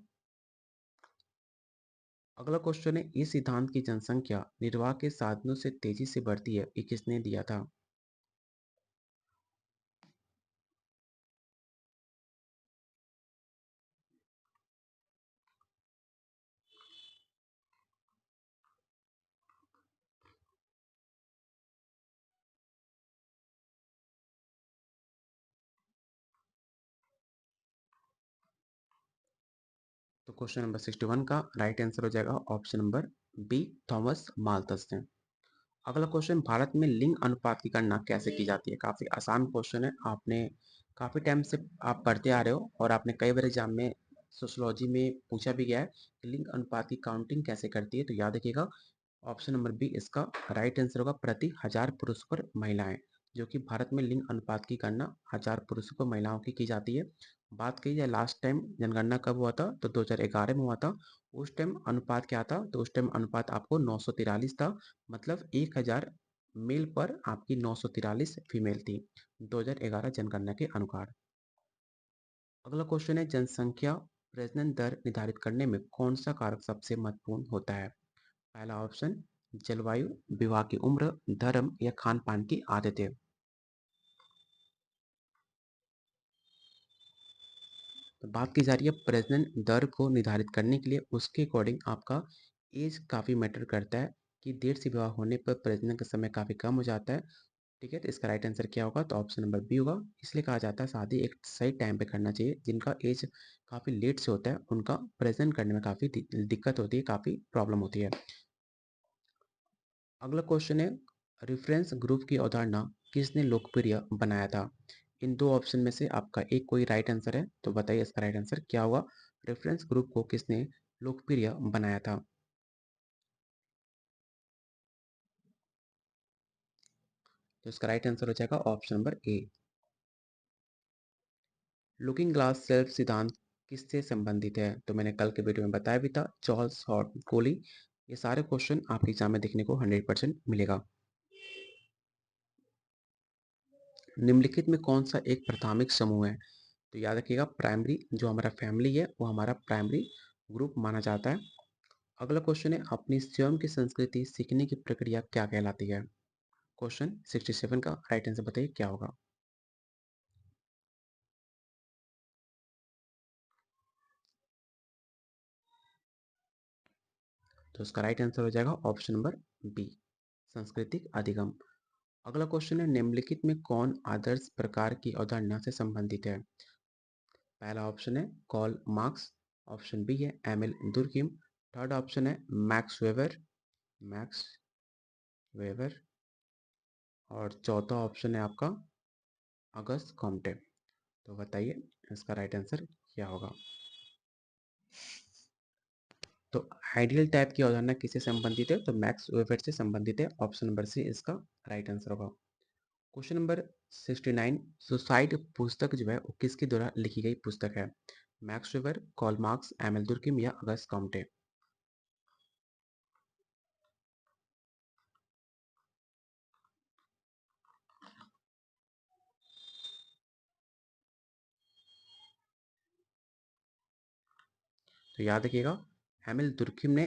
अगला क्वेश्चन है, इस सिद्धांत की जनसंख्या निर्वाह के साधनों से तेजी से बढ़ती है, ये किसने दिया था? तो क्वेश्चन नंबर 61 का राइट आंसर हो जाएगा option number B, Thomas Malthus ने। अगला क्वेश्चन, भारत में लिंग अनुपात की गणना कैसे की जाती है? काफी आसान क्वेश्चन है, आपने काफी टाइम से आप पढ़ते आ रहे हो और आपने कई बार एग्जाम में सोशियोलॉजी में पूछा भी गया है कि लिंग अनुपात की काउंटिंग कैसे करती है। तो याद रखिएगा, ऑप्शन नंबर बी इसका राइट आंसर होगा, प्रति हजार पुरुष पर महिलाएं। जो कि भारत में लिंग अनुपात की गणना हजार पुरुषों पर महिलाओं की जाती है। बात की जाए लास्ट टाइम जनगणना कब हुआ था, तो 2011 में हुआ था। उस टाइम अनुपात क्या था, तो उस टाइम अनुपात आपको 943 था। मतलब 1000 मेल पर आपकी 943 फीमेल थी 2011 जनगणना के अनुसार। अगला क्वेश्चन है, जनसंख्या प्रजनन दर निर्धारित करने में कौन सा कारक सबसे महत्वपूर्ण होता है? पहला ऑप्शन, जलवायु, विवाह की उम्र, धर्म या खान पान की आदतें। तो बात की जा रही है प्रजनन दर को निर्धारित करने के लिए, उसके अकॉर्डिंग आपका एज काफ़ी मैटर करता है कि देर से विवाह होने पर प्रजनन का समय काफ़ी कम हो जाता है। ठीक है, तो इसका राइट आंसर क्या होगा, तो ऑप्शन नंबर बी होगा। इसलिए कहा जाता है शादी एक सही टाइम पे करना चाहिए। जिनका एज काफ़ी लेट से होता है उनका प्रेजेंट करने में काफ़ी दिक्कत होती है, काफ़ी प्रॉब्लम होती है। अगला क्वेश्चन है, रेफरेंस ग्रुप की अवधारणा किसने लोकप्रिय बनाया था? इन दो ऑप्शन में से आपका एक कोई राइट आंसर है, तो बताइए इसका राइट आंसर क्या होगा। रेफरेंस ग्रुप को किसने लोकप्रिय बनाया था? तो इसका राइट आंसर हो जाएगा ऑप्शन नंबर ए। लुकिंग ग्लास सेल्फ सिद्धांत किससे संबंधित है? तो मैंने कल के वीडियो में बताया भी था, चार्ल्स और कोली। ये सारे क्वेश्चन आपके एग्जाम में देखने को 100% मिलेगा। निम्नलिखित में कौन सा एक प्राथमिक समूह है? तो याद रखिएगा, प्राइमरी जो हमारा फैमिली है वो हमारा प्राइमरी ग्रुप माना जाता है। अगला क्वेश्चन है, अपनी स्वयं की संस्कृति सीखने की प्रक्रिया क्या कहलाती है? क्वेश्चन 67 का राइट आंसर बताइए क्या होगा। तो इसका राइट आंसर हो जाएगा ऑप्शन नंबर बी, सांस्कृतिक अधिगम। अगला क्वेश्चन है, निम्नलिखित में कौन आदर्श प्रकार की अवधारणा से संबंधित है? पहला ऑप्शन है कॉल मार्क्स, ऑप्शन बी है एमिल दुर्किम, थर्ड ऑप्शन है मैक्स वेबर, मैक्स वेबर, और चौथा ऑप्शन है आपका अगस्त कॉम्टे। तो बताइए इसका राइट आंसर क्या होगा। तो आइडियल टाइप की अवधारणा किससे संबंधित है? तो मैक्स वेबर से संबंधित है। ऑप्शन नंबर सी इसका राइट आंसर होगा। क्वेश्चन नंबर 69, सुसाइड पुस्तक जो है वो किसके द्वारा लिखी गई पुस्तक है? Max Weber, Karl Marx, Emile Durkheim या अगस्त कॉम्टे। तो याद रखिएगा, एमिल दुर्किम ने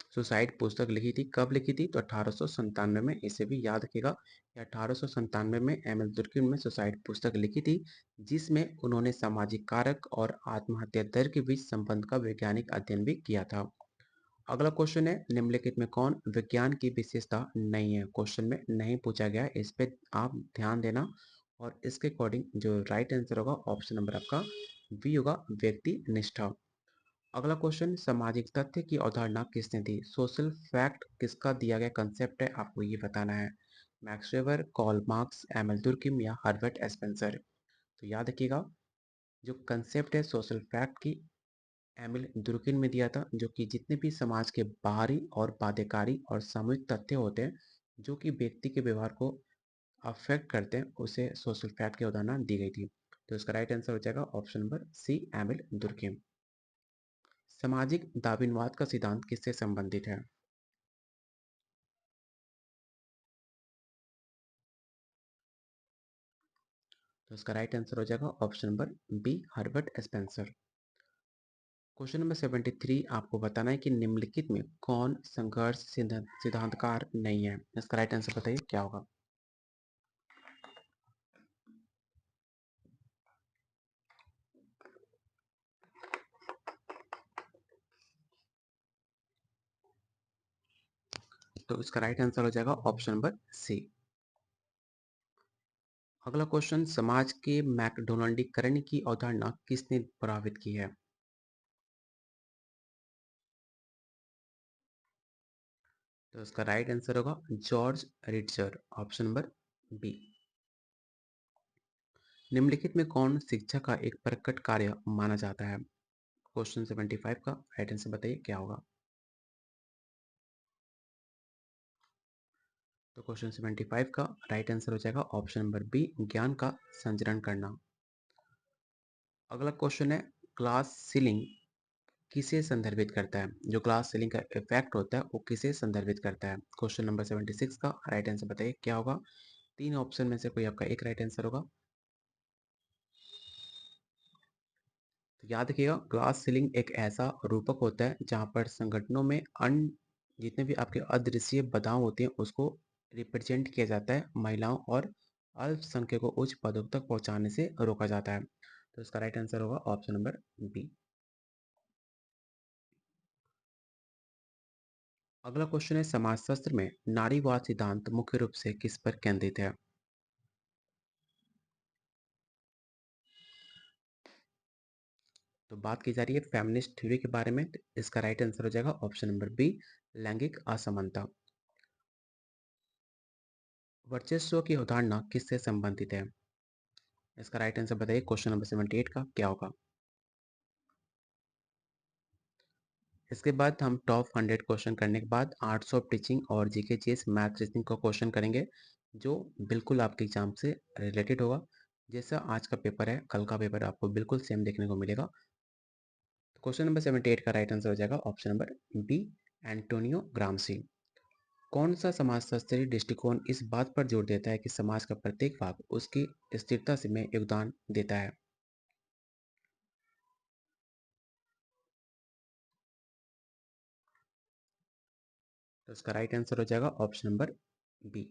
सुसाइड पुस्तक लिखी थी। कब लिखी थी? तो 1897 में। इसे भी याद रखिएगा कि 1897 में एमिल दुर्किम ने सुसाइड पुस्तक लिखी थी, जिसमें उन्होंने सामाजिक कारक और आत्महत्या दर के बीच संबंध का वैज्ञानिक अध्ययन भी किया था। अगला क्वेश्चन है, निम्नलिखित में कौन विज्ञान की विशेषता नहीं है? क्वेश्चन में नहीं पूछा गया है, इस पे आप ध्यान देना। और इसके अकॉर्डिंग जो राइट आंसर होगा ऑप्शन नंबर आपका बी होगा, व्यक्ति निष्ठा। अगला क्वेश्चन, सामाजिक तथ्य की अवधारणा किसने दी? सोशल फैक्ट किसका दिया गया कंसेप्ट है, आपको ये बताना है। Max Weber, Karl Marx, Emile Durkheim या हर्बर्ट स्पेंसर। तो याद रखिएगा, जो कंसेप्ट है सोशल फैक्ट की, एमिल दुर्किम में दिया था। जो कि जितने भी समाज के बाहरी और बाध्यकारी और सामूहिक तथ्य होते हैं जो कि व्यक्ति के व्यवहार को अफेक्ट करते हैं उसे सोशल फैक्ट की अवधारणा दी गई थी। तो इसका राइट आंसर हो जाएगा ऑप्शन नंबर सी, एमिल दुर्कheim। सामाजिक दार्विनवाद का सिद्धांत किससे संबंधित है? तो इसका राइट आंसर हो जाएगा option number B, Herbert Spencer. Question number 73 आपको बताना है कि निम्नलिखित में कौन संघर्ष सिद्धांतकार नहीं है। इसका राइट आंसर बताइए क्या होगा। तो इसका राइट आंसर हो जाएगा ऑप्शन नंबर सी। अगला क्वेश्चन, समाज के मैकडोनल्डीकरण की अवधारणा किसने प्रभावित की है? तो इसका राइट आंसर होगा George Ritzer, option number B. निम्नलिखित में कौन शिक्षा का एक प्रकट कार्य माना जाता है? क्वेश्चन 75 का राइट आंसर बताइए क्या होगा। तो क्वेश्चन 75 का राइट आंसर हो जाएगा ऑप्शन नंबर बी, ज्ञान का संचरण करना। अगला क्वेश्चन है, ग्लास सीलिंग किसे संदर्भित करता है? जो ग्लास सीलिंग का इफेक्ट होता है वो किसे संदर्भित करता है? क्वेश्चन नंबर 76 का राइट आंसर बताइए क्या होगा। तीन ऑप्शन में से कोई आपका एक राइट आंसर होगा। तो याद रखिएगा, ग्लास सीलिंग एक ऐसा रूपक होता है जहां पर संगठनों में अन्य जितने भी आपके अदृश्य बाधाएं होती हैं उसको रिप्रेजेंट किया जाता है, महिलाओं और अल्पसंख्यकों को उच्च पदों तक पहुंचाने से रोका जाता है। तो इसका राइट आंसर होगा ऑप्शन नंबर बी। अगला क्वेश्चन है, समाजशास्त्र में नारीवाद सिद्धांत मुख्य रूप से किस पर केंद्रित है? तो बात की जा रही है फेमिनिस्ट थ्योरी के बारे में। तो इसका राइट आंसर हो जाएगा ऑप्शन नंबर बी, लैंगिक असमानता। वर्चस्व की अवधारणा किससे संबंधित है? इसका राइट आंसर बताइए क्वेश्चन नंबर 78 का क्या होगा। इसके बाद हम टॉप 100 क्वेश्चन करने के बाद आर्ट्स ऑफ टीचिंग और जीके जीएस मैथ रीजनिंग का क्वेश्चन करेंगे जो बिल्कुल आपके एग्जाम से रिलेटेड होगा। जैसा आज का पेपर है, कल का पेपर आपको बिल्कुल सेम देखने को मिलेगा। तो क्वेश्चन नंबर 78 का राइट आंसर हो जाएगा ऑप्शन नंबर बी, एंटोनियो ग्रामसी। कौन सा समाजशास्त्री दृष्टिकोण इस बात पर जोर देता है कि समाज का प्रत्येक भाग उसकी स्थिरता से में योगदान देता है? तो इसका राइट आंसर हो जाएगा option number B.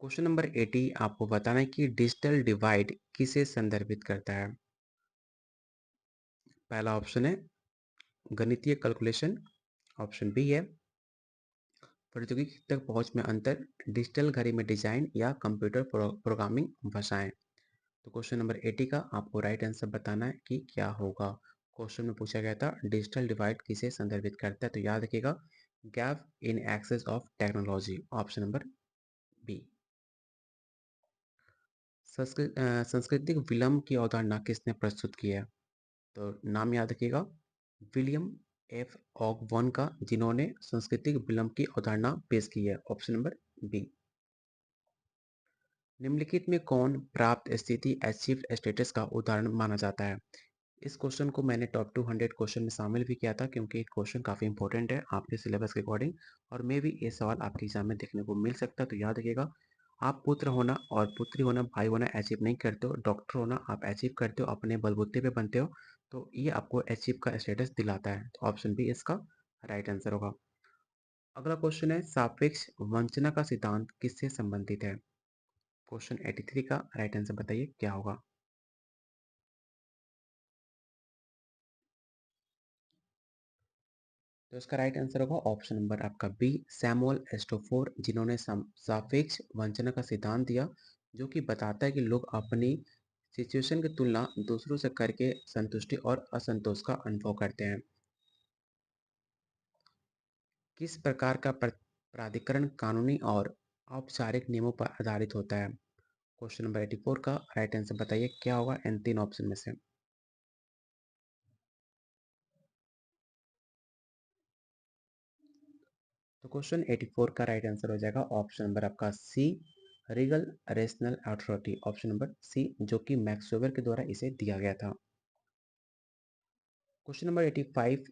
Question number 80 आपको बताना है कि डिजिटल डिवाइड किसे संदर्भित करता है? पहला ऑप्शन है गणितीय कैलकुलेशन, ऑप्शन बी है प्रौद्योगिकी तक पहुंच में अंतर, डिजिटल घड़ी में डिजाइन या कंप्यूटर प्रोग्रामिंग भाषाएं। तो क्वेश्चन नंबर 80 का आपको राइट आंसर बताना है कि क्या होगा। क्वेश्चन में पूछा गया था डिजिटल डिवाइड किसे संदर्भित करता है, तो याद रखिएगा gap in access of technology, option number B. सांस्कृतिक विलंब की अवधारणा किसने प्रस्तुत की है? तो नाम याद रखिएगा, विलियम एफ ऑकबर्न का, जिन्होंने सांस्कृतिक विलंब की अवधारणा पेश की है, ऑप्शन नंबर बी। निम्नलिखित में कौन प्राप्त स्थिति अचीव्ड स्टेटस का उदाहरण माना जाता है? इस क्वेश्चन को मैंने टॉप 200 क्वेश्चन में शामिल भी किया था क्योंकि क्वेश्चन काफ़ी इंपॉर्टेंट है आपके सिलेबस के अकॉर्डिंग और मे भी ये सवाल आपके एग्जाम में देखने को मिल सकता है। तो याद रखिएगा, आप पुत्र होना और पुत्री होना, भाई होना अचीव नहीं करते हो, डॉक्टर होना आप अचीव करते हो, अपने बलबूते पे बनते हो। तो ये आपको अचीव का स्टेटस दिलाता है। तो ऑप्शन बी इसका राइट आंसर होगा। अगला क्वेश्चन है, सापेक्ष वंचना का सिद्धांत किससे संबंधित है? क्वेश्चन 83 का राइट आंसर बताइए क्या होगा। तो इसका राइट आंसर होगा ऑप्शन नंबर आपका बी, सैमुअल एस्टोफोर, जिन्होंने सापेक्ष वंचना का सिद्धांत दिया जो कि बताता है कि लोग अपनी सिचुएशन की तुलना दूसरों से करके संतुष्टि और असंतोष का अनुभव करते हैं। किस प्रकार का प्राधिकरण कानूनी और औपचारिक नियमों पर आधारित होता है? क्वेश्चन नंबर 84 का राइट आंसर बताइए क्या होगा इन तीन ऑप्शन में से। तो क्वेश्चन 84 का राइट आंसर हो जाएगा ऑप्शन नंबर आपका C, legal rational authority. Option number C, जो कि मैक्स वेबर के द्वारा इसे दिया गया था। क्वेश्चन नंबर 85,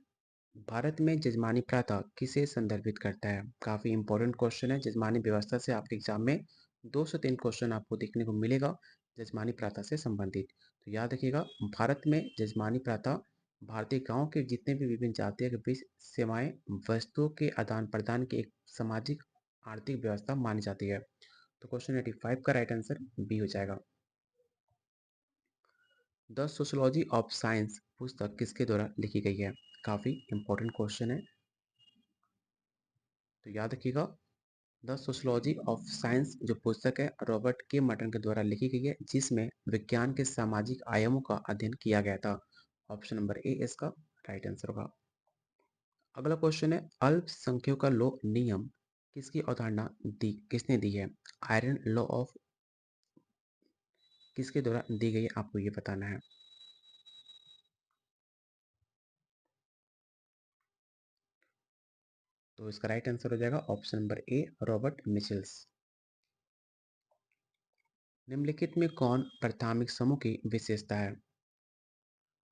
भारत में जजमानी प्रथा किसे संदर्भित करता है? काफ़ी इंपॉर्टेंट क्वेश्चन है। जजमानी व्यवस्था से आपके एग्जाम में 2 से 3 क्वेश्चन आपको देखने को मिलेगा जजमानी प्रथा से संबंधित। तो याद रखिएगा, भारत में जजमानी प्रथा भारतीय गांव के जितने भी विभिन्न जातियों के बीच सेवाएं वस्तुओं के आदान प्रदान की एक सामाजिक आर्थिक व्यवस्था मानी जाती है। तो क्वेश्चन 85 का राइट आंसर बी हो जाएगा। द सोशोलॉजी ऑफ साइंस पुस्तक किसके द्वारा लिखी गई है? काफ़ी इंपॉर्टेंट क्वेश्चन है, तो याद रखिएगा। द सोशोलॉजी ऑफ साइंस जो पुस्तक है रॉबर्ट के मर्टन के द्वारा लिखी गई है, जिसमें विज्ञान के सामाजिक आयामों का अध्ययन किया गया था। ऑप्शन नंबर ए इसका राइट आंसर होगा। अगला क्वेश्चन है, अल्पसंख्यकों का लो नियम किसकी अवधारणा दी किसने दी है? आयरन लॉ ऑफ किसके द्वारा दी गई है, आपको ये बताना है। तो इसका राइट आंसर हो जाएगा ऑप्शन नंबर ए, रॉबर्ट मिचेल्स। निम्नलिखित में कौन प्राथमिक समूह की विशेषता है?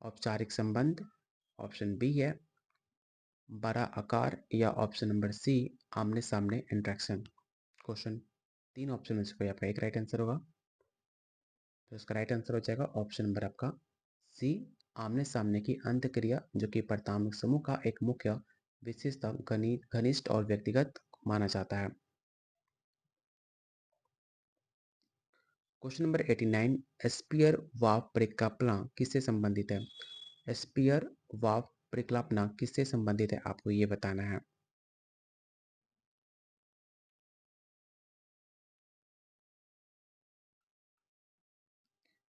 औपचारिक संबंध, ऑप्शन बी है बड़ा आकार, या ऑप्शन नंबर सी आमने सामने इंट्रैक्शन। क्वेश्चन 3 ऑप्शन में से कोई आपका एक राइट आंसर होगा। तो इसका राइट आंसर हो जाएगा ऑप्शन नंबर आपका सी, आमने सामने की अंतक्रिया, जो कि प्राथमिक समूह का एक मुख्य विशेषता घनिष्ठ और व्यक्तिगत माना जाता है। क्वेश्चन नंबर 89, स्पीयर वाव परिकल्पना किससे संबंधित है? स्पीयर वाव परिकल्पना किससे संबंधित है, आपको ये बताना है।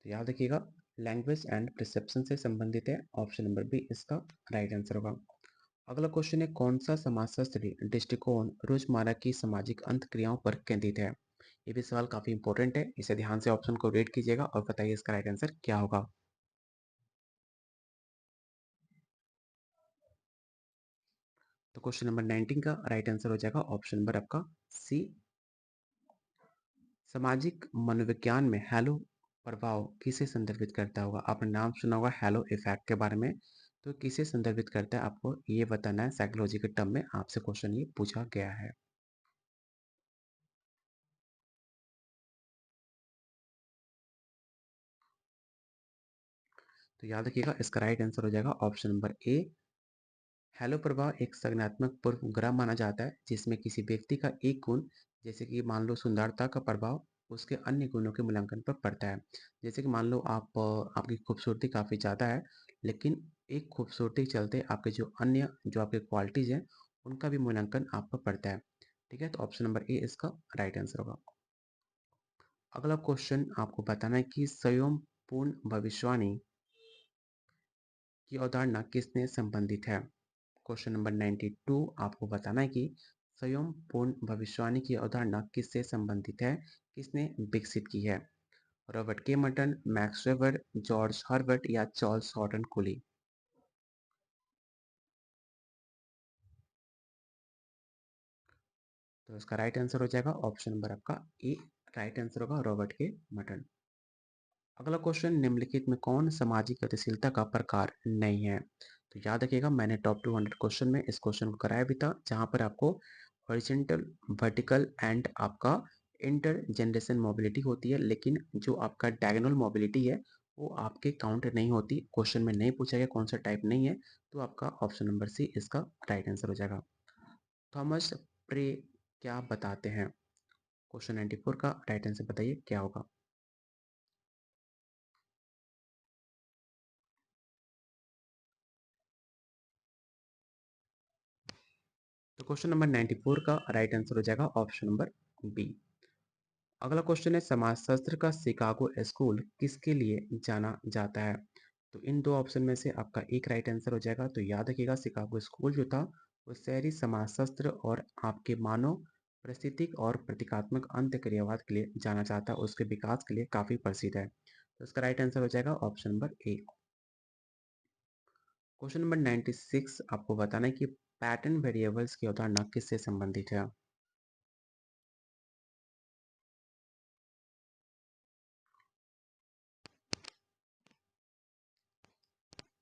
तो याद रखिएगा, लैंग्वेज एंड परसेप्शन से संबंधित है। ऑप्शन नंबर बी इसका राइट आंसर होगा। अगला क्वेश्चन है, कौन सा समाजशास्त्री दृष्टिकोण रोजमर्रा की सामाजिक अंतक्रियाओं पर केंद्रित है? ये भी सवाल काफी इंपॉर्टेंट है, इसे ध्यान से ऑप्शन को रीड कीजिएगा और बताइए इसका राइट आंसर क्या होगा। तो क्वेश्चन नंबर 19 का राइट आंसर हो जाएगा ऑप्शन नंबर आपका सी। सामाजिक मनोविज्ञान में हेलो प्रभाव किसे संदर्भित करता होगा? आपने नाम सुना होगा हेलो इफेक्ट के बारे में, तो किसे संदर्भित करता है, आपको ये बताना है। साइकोलॉजी के टर्म में आपसे क्वेश्चन ये पूछा गया है। तो याद रखिएगा, इसका राइट आंसर हो जाएगा ऑप्शन नंबर ए। हेलो प्रभाव एक संज्ञानात्मक पूर्वग्रह माना जाता है, जिसमें किसी व्यक्ति का एक गुण, जैसे कि मान लो सुंदरता का प्रभाव उसके अन्य गुणों के मूल्यांकन पर पड़ता है। जैसे कि मान लो आपकी खूबसूरती काफ़ी ज़्यादा है, लेकिन एक खूबसूरती के चलते आपके जो अन्य जो आपके क्वालिटीज़ हैं उनका भी मूल्यांकन आप पर पड़ता है। ठीक है, तो ऑप्शन नंबर ए इसका राइट आंसर होगा। अगला क्वेश्चन आपको बताना है कि स्वयंपूर्ण भविष्यवाणी की अवधारणा किसने संबंधित है? क्वेश्चन नंबर 92 आपको बताना है कि स्वयंपूर्ण भविष्यवाणी की अवधारणा किससे संबंधित है, किसने विकसित की है? रॉबर्ट के Merton, max weber, George Herbert या चार्ल्स हॉर्टन कुली। तो इसका राइट आंसर हो जाएगा ऑप्शन नंबर आपका ए, राइट आंसर होगा रॉबर्ट के मर्टन। अगला क्वेश्चन, निम्नलिखित में कौन सामाजिक गतिशीलता का प्रकार नहीं है? तो याद रखिएगा, मैंने टॉप 200 क्वेश्चन में इस क्वेश्चन को कराया भी था, जहां पर आपको हॉरिजॉन्टल, वर्टिकल एंड आपका इंटर जनरेशन मोबिलिटी होती है, लेकिन जो आपका डायगोनल मोबिलिटी है वो आपके काउंट नहीं होती। क्वेश्चन में नहीं पूछा गया कौन सा टाइप नहीं है, तो आपका ऑप्शन नंबर सी इसका राइट आंसर हो जाएगा। थॉमस प्रे क्या बताते हैं? क्वेश्चन 94 का राइट आंसर बताइए क्या होगा। तो क्वेश्चन नंबर 94 का राइट आंसर हो जाएगा ऑप्शन नंबर बी। अगला क्वेश्चन है, समाजशास्त्र का शिकागो स्कूल किसके लिए जाना जाता है? तो इन दो ऑप्शन में से आपका एक राइट आंसर हो जाएगा। तो याद रखिएगा, शिकागो स्कूल जो था वो शहरी समाजशास्त्र और आपके मानव परिस्थितिक और प्रतीकात्मक अंतःक्रियावाद के लिए जाना जाता है, उसके विकास के लिए काफी प्रसिद्ध है। तो इसका राइट आंसर हो जाएगा ऑप्शन नंबर ए। क्वेश्चन नंबर 96 आपको बताना है कि पैटर्न वेरिएबल्स की अवधारणा किससे संबंधित है?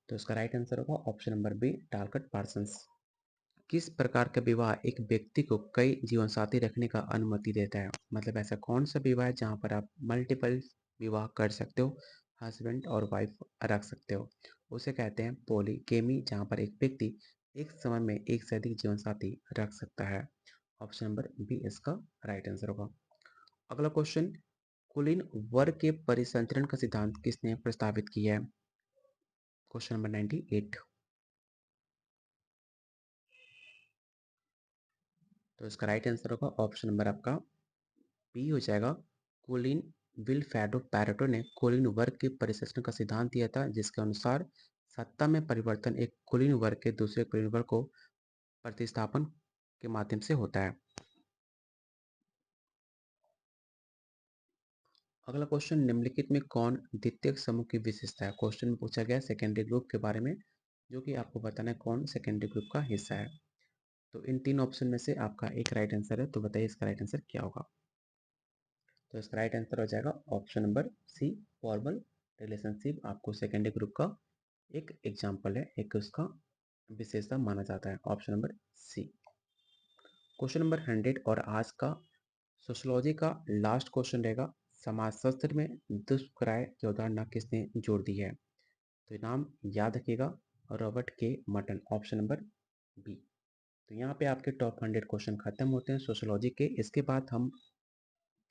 तो इसका राइट आंसर होगा option number B, Talcott Parsons. किस प्रकार का विवाह एक व्यक्ति को कई जीवनसाथी रखने का अनुमति देता है? मतलब ऐसा कौन सा विवाह है जहाँ पर आप मल्टीपल विवाह कर सकते हो, हस्बैंड और वाइफ रख सकते हो? उसे कहते हैं पॉलीगैमी, जहाँ पर एक व्यक्ति एक समय में एक से अधिक जीवन साथी रख सकता है। ऑप्शन नंबर बी इसका राइट आंसर होगा। अगला क्वेश्चन, कुलीन वर्ग के परिसंचरण का सिद्धांत किसने प्रस्तावित किया है? Question number 98। तो इसका राइट आंसर होगा ऑप्शन नंबर आपका बी हो जाएगा। कोलिन विलफ्रेडो पैरेटो ने कोलिन वर्ग के परिसंचरण का सिद्धांत दिया था, जिसके अनुसार सत्ता में परिवर्तन एक कोलिन वर्ग के दूसरे कोलिन वर्ग को प्रतिस्थापन के माध्यम से होता है। अगला क्वेश्चन, निम्नलिखित में कौन द्वितीयक समूह की विशेषता है? क्वेश्चन में पूछा गया सेकेंडरी ग्रुप के बारे में, जो कि आपको बताना है कौन सेकेंडरी ग्रुप का हिस्सा है। तो इन तीन ऑप्शन में से आपका एक राइट आंसर है, तो बताइए इसका राइट आंसर क्या होगा? तो इसका राइट आंसर हो जाएगा option number C, formal relationship आपको सेकेंडरी ग्रुप का एक एग्जाम्पल है, एक उसका विशेषता माना जाता है। Option number C. Question number 100 और आज का सोशियोलॉजी का लास्ट क्वेश्चन रहेगा। समाजशास्त्र में दुष्प्रय की अवधारणा किसने जोड़ दी है? तो नाम याद रखिएगा, रॉबर्ट के मटन। Option number B. तो यहाँ पे आपके टॉप 100 क्वेश्चन खत्म होते हैं सोशियोलॉजी के। इसके बाद हम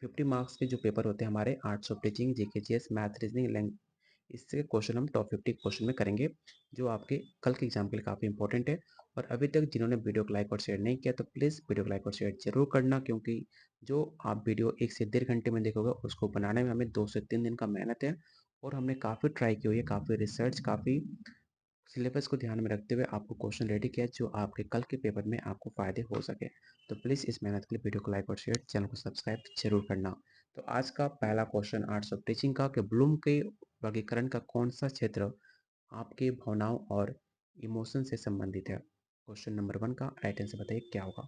50 मार्क्स के जो पेपर होते हैं हमारे, arts of teaching, GK, GS, math, reasoning, language, इससे क्वेश्चन हम टॉप 50 क्वेश्चन में करेंगे, जो आपके कल के एग्जाम के लिए काफ़ी इंपॉर्टेंट है। और अभी तक जिन्होंने वीडियो को लाइक और शेयर नहीं किया, तो प्लीज़ वीडियो को लाइक और शेयर जरूर करना, क्योंकि जो आप वीडियो 1 से 1.5 घंटे में देखोगे, उसको बनाने में हमें 2 से 3 दिन का मेहनत है। और हमने काफ़ी ट्राई की हुई है, काफ़ी रिसर्च, काफ़ी सिलेबस को ध्यान में रखते हुए आपको क्वेश्चन रेडी किया, जो आपके कल के पेपर में आपको फ़ायदे हो सके। तो प्लीज़ इस मेहनत के लिए वीडियो को लाइक और शेयर, चैनल को सब्सक्राइब जरूर करना। तो आज का पहला क्वेश्चन आर्ट्स ऑफ टीचिंग का, कि ब्लूम के वर्गीकरण का कौन सा क्षेत्र आपके भावनाओं और इमोशन से संबंधित है? क्वेश्चन नंबर 1 का राइट आंसर बताइए क्या होगा?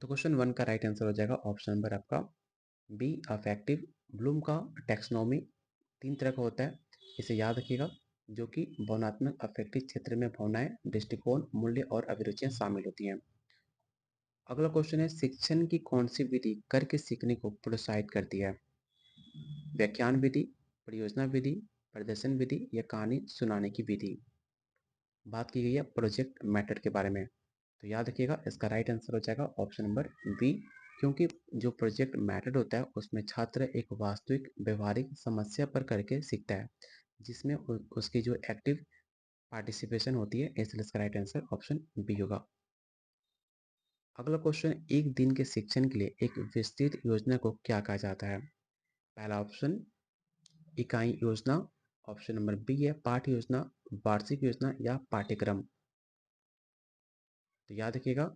तो क्वेश्चन 1 का राइट आंसर हो जाएगा ऑप्शन नंबर आपका बी, अफेक्टिव। ब्लूम का टेक्सोनोमी 3 तरह का होता है, इसे याद रखिएगा, जो कि भावनात्मक अफेक्टिव क्षेत्र में भावनाएं, दृष्टिकोण, मूल्य और अभिरुचियां शामिल होती हैं। अगला क्वेश्चन है, शिक्षण की कौन सी विधि करके सीखने को प्रोत्साहित करती है? व्याख्यान विधि, परियोजना विधि, प्रदर्शन विधि या कहानी सुनाने की विधि? बात की गई है प्रोजेक्ट मैटर के बारे में। तो याद रखिएगा, इसका राइट आंसर हो जाएगा ऑप्शन नंबर बी, क्योंकि जो प्रोजेक्ट मैटर होता है उसमें छात्र एक वास्तविक व्यवहारिक समस्या पर करके सीखता है, जिसमें उसकी जो एक्टिव पार्टिसिपेशन होती है, इसलिए इसका राइट आंसर ऑप्शन बी होगा। अगला क्वेश्चन, एक दिन के शिक्षण के लिए एक विस्तृत योजना को क्या कहा जाता है? पहला ऑप्शन इकाई योजना, ऑप्शन नंबर बी है पाठ योजना, वार्षिक योजना या पाठ्यक्रम। तो याद रखिएगा,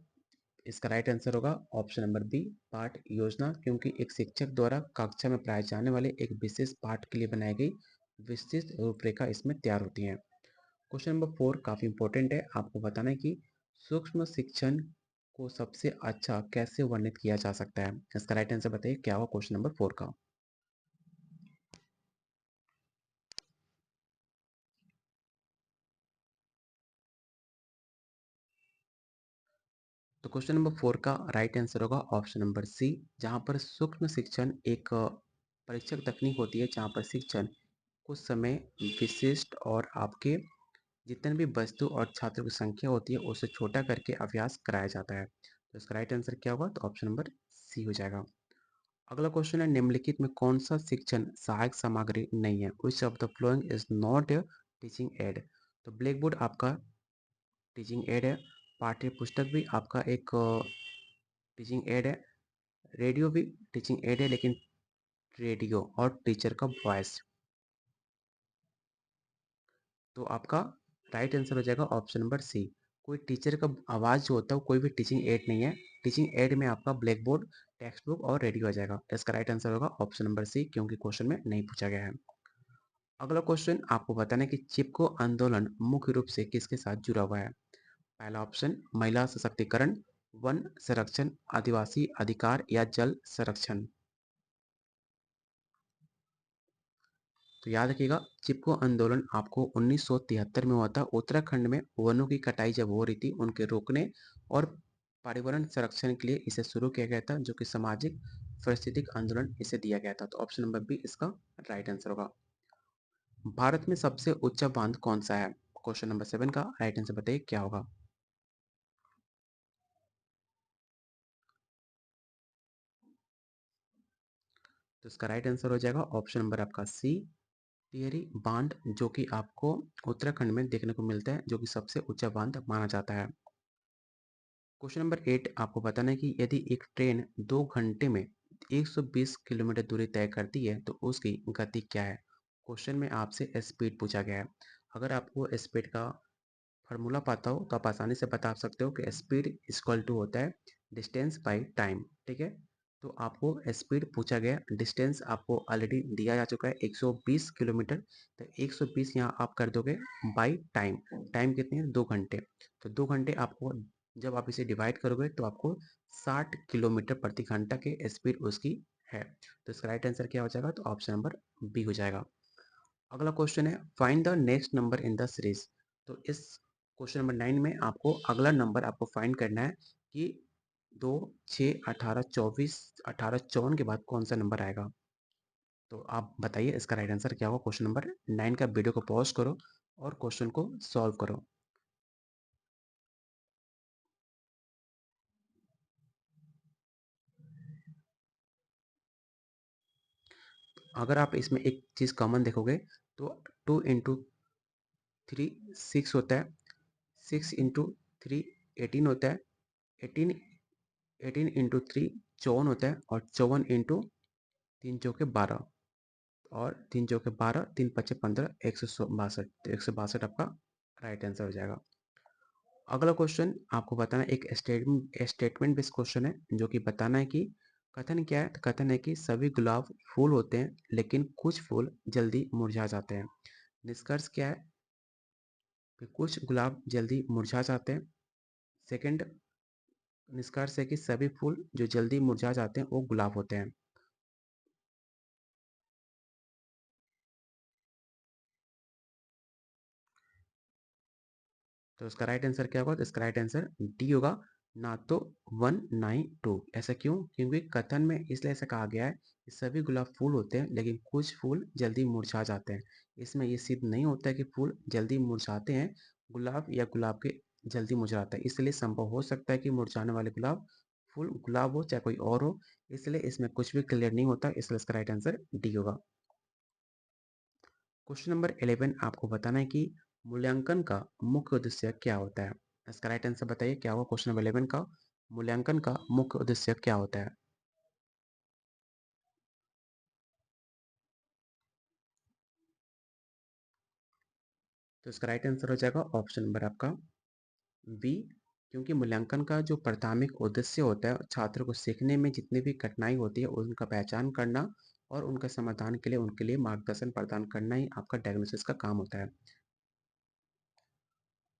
इसका राइट आंसर होगा ऑप्शन नंबर बी, पाठ योजना, क्योंकि एक शिक्षक द्वारा कक्षा में पढ़ाए जाने वाले एक विशेष पाठ के लिए बनाई गई विस्तृत रूपरेखा इसमें तैयार होती है। क्वेश्चन नंबर 4 काफी इंपॉर्टेंट है, आपको बताना है कि सूक्ष्म शिक्षण को सबसे अच्छा कैसे वर्णित किया जा सकता है? इसका राइट आंसर बताइए क्या होगा क्वेश्चन नंबर 4 का? तो क्वेश्चन नंबर 4 का राइट आंसर होगा ऑप्शन नंबर सी, जहाँ पर सूक्ष्म शिक्षण एक परीक्षक तकनीक होती है, जहाँ पर शिक्षण कुछ समय विशिष्ट और आपके जितने भी वस्तु और छात्रों की संख्या होती है उसे छोटा करके अभ्यास कराया जाता है। तो इसका राइट आंसर क्या होगा? तो ऑप्शन नंबर सी हो जाएगा। अगला क्वेश्चन है, निम्नलिखित में कौन सा शिक्षण सहायक सामग्री नहीं है? Which of the following is not a teaching add? तो ब्लैक बोर्ड आपका टीचिंग एड है, पाठ्य पुस्तक भी आपका एक टीचिंग एड है, रेडियो भी टीचिंग एड है, लेकिन रेडियो और टीचर का वॉइस। तो आपका राइट आंसर हो जाएगा ऑप्शन नंबर सी, कोई टीचर का आवाज़ जो होता है वो कोई भी टीचिंग एड नहीं है। टीचिंग एड में आपका ब्लैक बोर्ड, टेक्स्ट बुक और रेडियो आ जाएगा। इसका राइट आंसर होगा ऑप्शन नंबर सी, क्योंकि क्वेश्चन में नहीं पूछा गया है। अगला क्वेश्चन आपको बताना है कि चिपको आंदोलन मुख्य रूप से किसके साथ जुड़ा हुआ है। पहला ऑप्शन महिला सशक्तिकरण, वन संरक्षण, आदिवासी अधिकार या जल संरक्षण। तो याद रखिएगा, चिपको आंदोलन आपको 1973 में हुआ था। उत्तराखंड में वनों की कटाई जब हो रही थी, उनके रोकने और पर्यावरण संरक्षण के लिए इसे शुरू किया गया था, जो कि सामाजिक पारिस्थितिक आंदोलन इसे दिया गया था। तो ऑप्शन नंबर बी इसका राइट आंसर होगा। भारत में सबसे ऊंचा बांध कौन सा है? क्वेश्चन नंबर 7 का राइट आंसर बताइए क्या होगा। तो इसका राइट आंसर हो जाएगा ऑप्शन नंबर आपका सी, टिहरी बांध, जो कि आपको उत्तराखंड में देखने को मिलता है, जो कि सबसे ऊंचा बांध माना जाता है। क्वेश्चन नंबर 8 आपको बताना है कि यदि एक ट्रेन 2 घंटे में 120 किलोमीटर दूरी तय करती है तो उसकी गति क्या है? क्वेश्चन में आपसे स्पीड पूछा गया है। अगर आपको स्पीड का फार्मूला पता हो तो आप आसानी से बता सकते हो कि स्पीड इक्वल टू होता है डिस्टेंस बाय टाइम। ठीक है, तो आपको स्पीड पूछा गया, डिस्टेंस आपको ऑलरेडी दिया जा चुका है 120 किलोमीटर। तो 120 यहाँ आप कर दोगे बाय टाइम। टाइम कितनी है? 2 घंटे। तो 2 घंटे आपको जब आप इसे डिवाइड करोगे तो आपको 60 किलोमीटर प्रति घंटा के स्पीड उसकी है। तो इसका राइट आंसर क्या हो जाएगा? तो ऑप्शन नंबर बी हो जाएगा। अगला क्वेश्चन है find the next number in the series. तो इस क्वेश्चन नंबर 9 में आपको अगला नंबर आपको फाइंड करना है कि 2, 6, 18, 24, 18, 54 के बाद कौन सा नंबर आएगा। तो आप बताइए इसका राइट आंसर क्या होगा। क्वेश्चन नंबर 9 का वीडियो को पॉज करो और क्वेश्चन को सॉल्व करो। अगर आप इसमें एक चीज़ कॉमन देखोगे तो 2 इंटू 3 6 होता है, 6 इंटू 3 18 होता है, 18 18 इंटू 3 54 होता है, और 54 इंटू 3 चौके 12, और 3 चौके 12, 3 पचे 15, 162। तो 162 आपका राइट आंसर हो जाएगा। अगला क्वेश्चन आपको बताना है, एक स्टेटमेंट बेस्ड क्वेश्चन है, जो कि बताना है कि कथन क्या है। तो कथन है कि सभी गुलाब फूल होते हैं लेकिन कुछ फूल जल्दी मुरझा जाते हैं। निष्कर्ष क्या है? कि कुछ गुलाब जल्दी मुरझा जाते हैं। सेकंड निष्कर्ष है कि सभी फूल जो जल्दी मुरझा जाते हैं वो गुलाब होते हैं। तो इसका राइट आंसर क्या होगा? तो इसका राइट आंसर डी होगा, ना तो 1 ना ही 2। ऐसा क्यों? क्योंकि कथन में इसलिए ऐसा कहा गया है कि सभी गुलाब फूल होते हैं लेकिन कुछ फूल जल्दी मुरझा जाते हैं। इसमें ये सिद्ध नहीं होता है कि फूल जल्दी मुरझाते हैं, गुलाब या गुलाब के जल्दी मुरझाता है। इसलिए संभव हो सकता है कि मुरझाने वाले गुलाब फूल गुलाब हो चाहे कोई और हो। इसलिए इसमें कुछ भी क्लियर नहीं होता, इसलिए इसका राइट आंसर डी होगा। क्वेश्चन नंबर 11 आपको बताना है कि मूल्यांकन का मुख्य उद्देश्य क्या होता है। इसका राइट आंसर बताइए क्या होगा। क्वेश्चन नंबर 11 का मूल्यांकन का मुख्य उद्देश्य क्या होता है। तो इसका राइट आंसर हो जाएगा ऑप्शन नंबर आपका बी, क्योंकि मूल्यांकन का जो प्राथमिक उद्देश्य होता है छात्रों को सीखने में जितनी भी कठिनाई होती है उनका पहचान करना और उनका समाधान के लिए उनके लिए मार्गदर्शन प्रदान करना ही आपका डायग्नोसिस का काम होता है।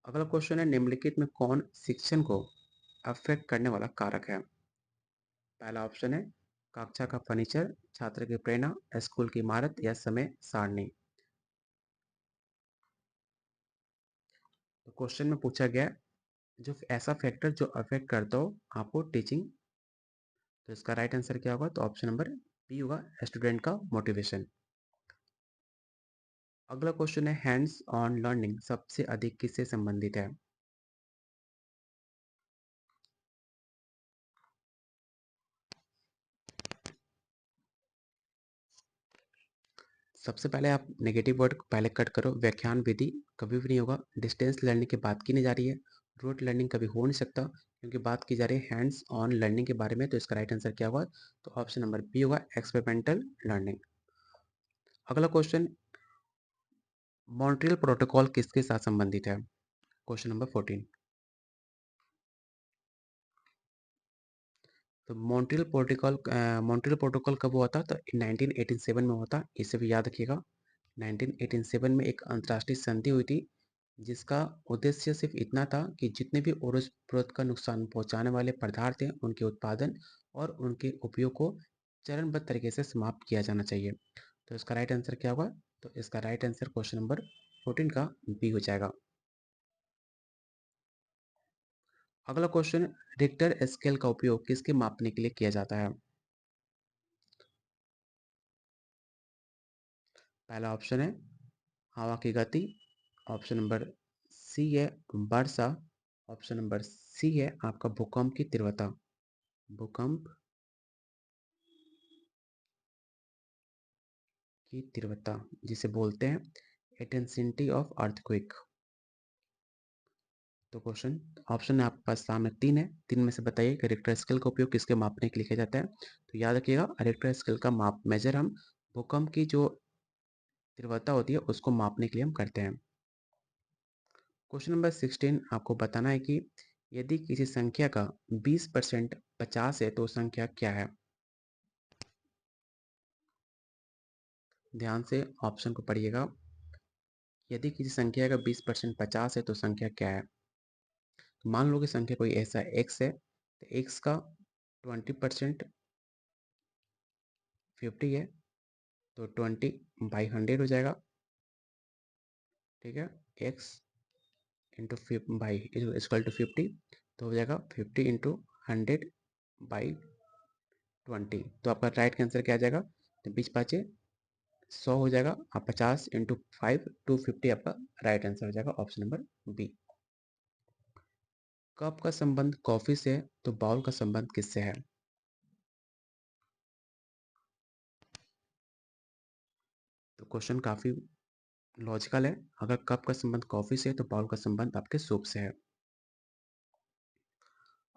अगला क्वेश्चन है, निम्नलिखित में कौन शिक्षण को अफेक्ट करने वाला कारक है। पहला ऑप्शन है कक्षा का फर्नीचर, छात्र की प्रेरणा, स्कूल की इमारत या समय सारणी। तो क्वेश्चन में पूछा गया जो ऐसा फैक्टर जो अफेक्ट करता हो आपको टीचिंग। तो इसका राइट आंसर क्या होगा? तो ऑप्शन नंबर बी होगा, स्टूडेंट का मोटिवेशन। अगला क्वेश्चन है हैंड्स ऑन लर्निंग सबसे अधिक किससे संबंधित है। सबसे पहले आप नेगेटिव वर्ड पहले कट करो। व्याख्यान विधि कभी भी नहीं होगा। डिस्टेंस लर्निंग की बात की नहीं जा रही है। रोट लर्निंग कभी हो नहीं सकता, क्योंकि बात की जा रही है हैंड्स ऑन लर्निंग के बारे में। तो इसका राइट आंसर क्या होगा? तो ऑप्शन नंबर बी होगा, एक्सपेरिमेंटल लर्निंग। अगला क्वेश्चन, मॉन्ट्रियल प्रोटोकॉल किसके साथ संबंधित है। Question number 14। तो मॉन्ट्रियल प्रोटोकॉल कब हुआ था? तो 1987 में हुआ था, इसे भी याद रखिएगा। 1987 में एक अंतर्राष्ट्रीय संधि हुई थी, जिसका उद्देश्य सिर्फ इतना था कि जितने भी ओरोस प्रोत का नुकसान पहुंचाने वाले पदार्थ हैं, उनके उत्पादन और उनके उपयोग को चरणबद्ध तरीके से समाप्त किया जाना चाहिए। तो इसका राइट आंसर क्या होगा? तो इसका राइट आंसर क्वेश्चन नंबर 14 का बी हो जाएगा। अगला क्वेश्चन, रिक्टर स्केल का उपयोग किसके मापने के लिए किया जाता है? पहला ऑप्शन है हवा की गति, ऑप्शन नंबर सी है वर्षा, ऑप्शन नंबर सी है आपका भूकंप की तीव्रता। भूकंप की तीव्रता जिसे बोलते हैं इंटेंसिटी ऑफ अर्थक्वेक। तो क्वेश्चन ऑप्शन है आपके पास सामने तीन है, तीन में से बताइए कि रिक्टर स्केल का उपयोग किसके मापने के लिए किया जाता है? तो याद रखिएगा, रिक्टर स्केल का माप मेजर हम भूकंप की जो तीव्रता होती है उसको मापने के लिए हम करते हैं। क्वेश्चन नंबर 16 आपको बताना है कि यदि किसी संख्या का 20% 50 है तो संख्या क्या है? ध्यान से ऑप्शन को पढ़िएगा। यदि किसी संख्या का 20% 50 है तो संख्या क्या है? तो मान लो कि संख्या कोई ऐसा x है, तो x का 20% 50 है, तो 20/100 हो जाएगा। ठीक है, x into y equal to 50, तो हो जाएगा 50 इंटू 100/20। तो आपका राइट आंसर क्या आ जाएगा? तो 20×5 100 हो जाएगा, आप 50 इंटू 5 250 आपका राइट आंसर हो जाएगा, ऑप्शन नंबर बी। कप का संबंध कॉफी से है तो बाउल का संबंध किससे है? तो क्वेश्चन काफी लॉजिकल है। अगर कप का संबंध कॉफी से है तो बाउल का संबंध आपके सूप से है।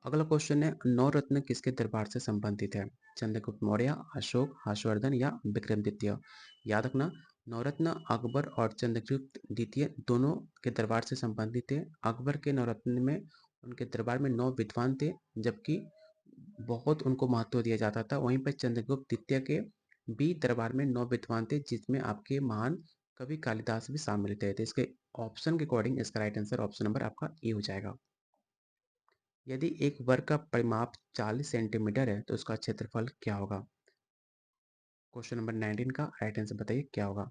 अगला क्वेश्चन है, नवरत्न किसके दरबार से संबंधित है? चंद्रगुप्त मौर्य, अशोक, हर्षवर्धन या विक्रमादित्य? याद रखना, नवरत्न अकबर और चंद्रगुप्त द्वितीय दोनों के दरबार से संबंधित थे। अकबर के नवरत्न में उनके दरबार में 9 विद्वान थे, जबकि बहुत उनको महत्व दिया जाता था। वहीं पर चंद्रगुप्त द्वितीय के भी दरबार में 9 विद्वान थे, जिसमें आपके महान कवि कालिदास भी शामिल थे। तो इसके ऑप्शन के अकॉर्डिंग इसका राइट आंसर ऑप्शन नंबर आपका ए हो जाएगा। यदि एक वर्ग का परिमाप 40 सेंटीमीटर है तो उसका क्षेत्रफल क्या होगा? क्वेश्चन नंबर 19 का राइट आंसर बताइए क्या होगा?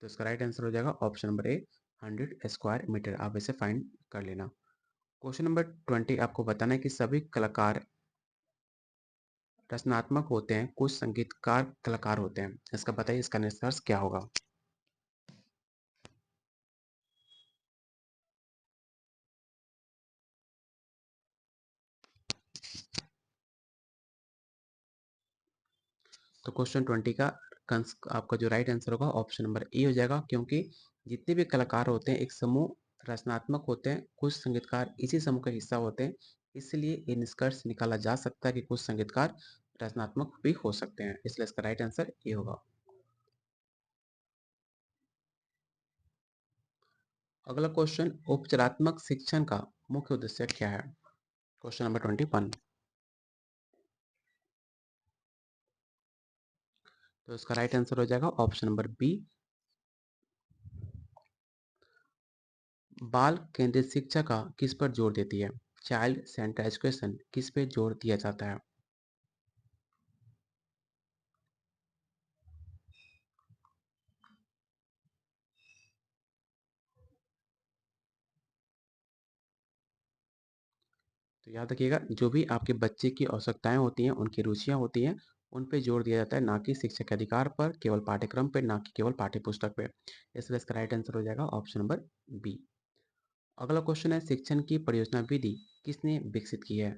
तो इसका राइट आंसर हो जाएगा option number A 100 square metre. आप इसे फाइंड कर लेना। क्वेश्चन नंबर 20 आपको बताना है कि सभी कलाकार रचनात्मक होते हैं, कुछ संगीतकार कलाकार होते हैं। इसका बताइए, इसका निष्कर्ष क्या होगा? तो क्वेश्चन 20 का आपका जो राइट आंसर होगा ऑप्शन नंबर ए हो जाएगा, क्योंकि जितने भी कलाकार होते हैं एक समूह रचनात्मक होते हैं, कुछ संगीतकार इसी समूह का हिस्सा होते हैं। इसलिए ये निष्कर्ष निकाला जा सकता है कि कुछ संगीतकार रचनात्मक भी हो सकते हैं, इसलिए इसका राइट आंसर ए होगा। अगला क्वेश्चन, उपचारात्मक शिक्षण का मुख्य उद्देश्य क्या है? Question number 21। तो इसका राइट आंसर हो जाएगा ऑप्शन नंबर बी, बाल केंद्रित शिक्षा का किस पर जोर देती है? चाइल्ड सेंटर एजुकेशन किस पे जोर दिया जाता है? तो याद रखिएगा, जो भी आपके बच्चे की आवश्यकताएं होती हैं, उनकी रुचियां होती हैं, उन पे जोर दिया जाता है, ना कि शिक्षा के अधिकार पर, केवल पाठ्यक्रम पे, ना कि केवल पाठ्य पुस्तक पे। इसलिए इसका राइट आंसर हो जाएगा ऑप्शन नंबर बी। अगला क्वेश्चन है, शिक्षण की परियोजना विधि किसने विकसित की है?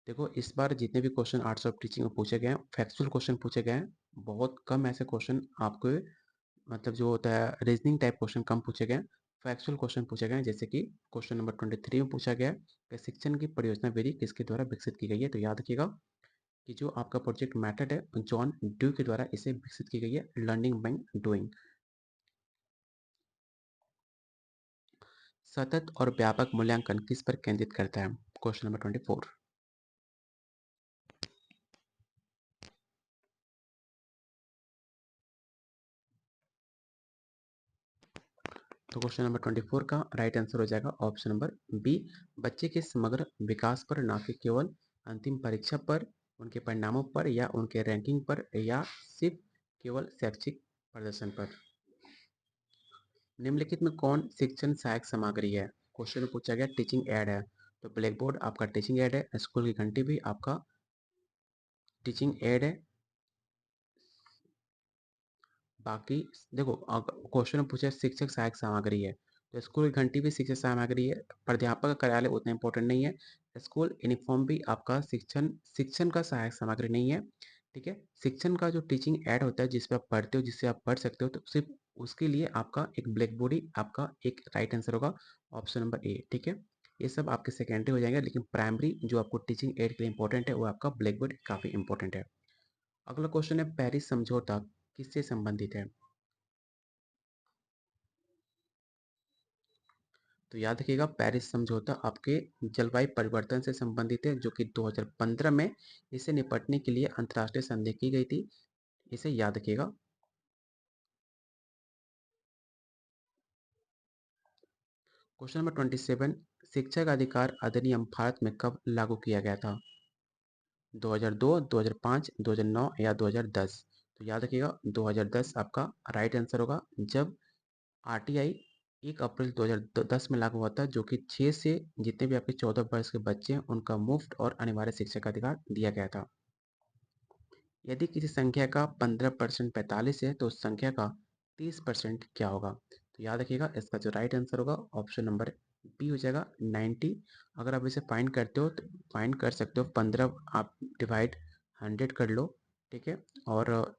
देखो, इस बार जितने भी क्वेश्चन आर्ट्स ऑफ टीचिंग में पूछे गए हैं, फैक्चुअल क्वेश्चन पूछे गए हैं। बहुत कम ऐसे क्वेश्चन आपको मतलब जो होता है रीजनिंग टाइप क्वेश्चन कम पूछे गए हैं। फैक्चुअल क्वेश्चन पूछे गए हैं, जैसे कि क्वेश्चन नंबर 23 में पूछा गया है कि शिक्षण की परियोजना विधि किसके द्वारा विकसित की गई है? तो याद रखिएगा कि जो आपका प्रोजेक्ट मेथड है जॉन ड्यू के द्वारा इसे विकसित की गई है, लर्निंग बाय डूइंग। सतत और व्यापक मूल्यांकन किस पर केंद्रित करता है? Question number 24। तो क्वेश्चन नंबर 24 का राइट आंसर हो जाएगा ऑप्शन नंबर बी, बच्चे के समग्र विकास पर, ना कि केवल अंतिम परीक्षा पर, उनके परिणामों पर या उनके रैंकिंग पर या सिर्फ केवल शैक्षिक प्रदर्शन पर। निम्नलिखित में कौन शिक्षण सहायक सामग्री है? क्वेश्चन में पूछा गया टीचिंग एड है, तो ब्लैक बोर्ड आपका टीचिंग एड है, स्कूल की घंटी भी आपका टीचिंग एड है। बाकी देखो, क्वेश्चन में पूछा शिक्षक सहायक सामग्री है, तो स्कूल की घंटी भी शिक्षक सामग्री है। प्राध्यापक का कार्यालय उतना इंपॉर्टेंट नहीं है। स्कूल यूनिफॉर्म भी आपका शिक्षण शिक्षण का सहायक सामग्री नहीं है। ठीक है, शिक्षण का जो टीचिंग ऐड होता है जिसपे आप पढ़ते हो, जिससे आप पढ़ सकते हो, तो सिर्फ उसके लिए आपका एक ब्लैक बोर्ड ही आपका एक राइट आंसर होगा, ऑप्शन नंबर ए। ठीक है, ये सब आपके सेकेंडरी हो जाएंगे, लेकिन प्राइमरी जो आपको टीचिंग एड के लिए इंपॉर्टेंट है वो आपका ब्लैक बोर्ड काफी इंपॉर्टेंट है। अगला क्वेश्चन है पेरिस समझौता किससे संबंधित है? तो याद रखिएगा पेरिस समझौता आपके जलवायु परिवर्तन से संबंधित है, जो कि 2015 में इसे निपटने के लिए अंतर्राष्ट्रीय संधि की गई थी। इसे याद रखिएगा। क्वेश्चन नंबर 27, शिक्षा का अधिकार अधिनियम भारत में कब लागू किया गया था? 2002, 2005, 2009 या 2010? तो याद रखिएगा 2010 आपका राइट आंसर होगा, जब आरटीआई 1 अप्रैल 2010 में लागू हुआ था, जो कि 6 से जितने भी आपके 14 वर्ष के बच्चे हैं उनका मुफ्त और अनिवार्य शिक्षा का अधिकार दिया गया था। यदि किसी संख्या का 15% 45 है तो उस संख्या का 30% क्या होगा? तो याद रखिएगा इसका जो राइट आंसर होगा ऑप्शन नंबर बी हो जाएगा 90। अगर आप इसे फाइंड करते हो तो फाइंड कर सकते हो, 15 आप डिवाइड 100 कर लो, ठीक है, और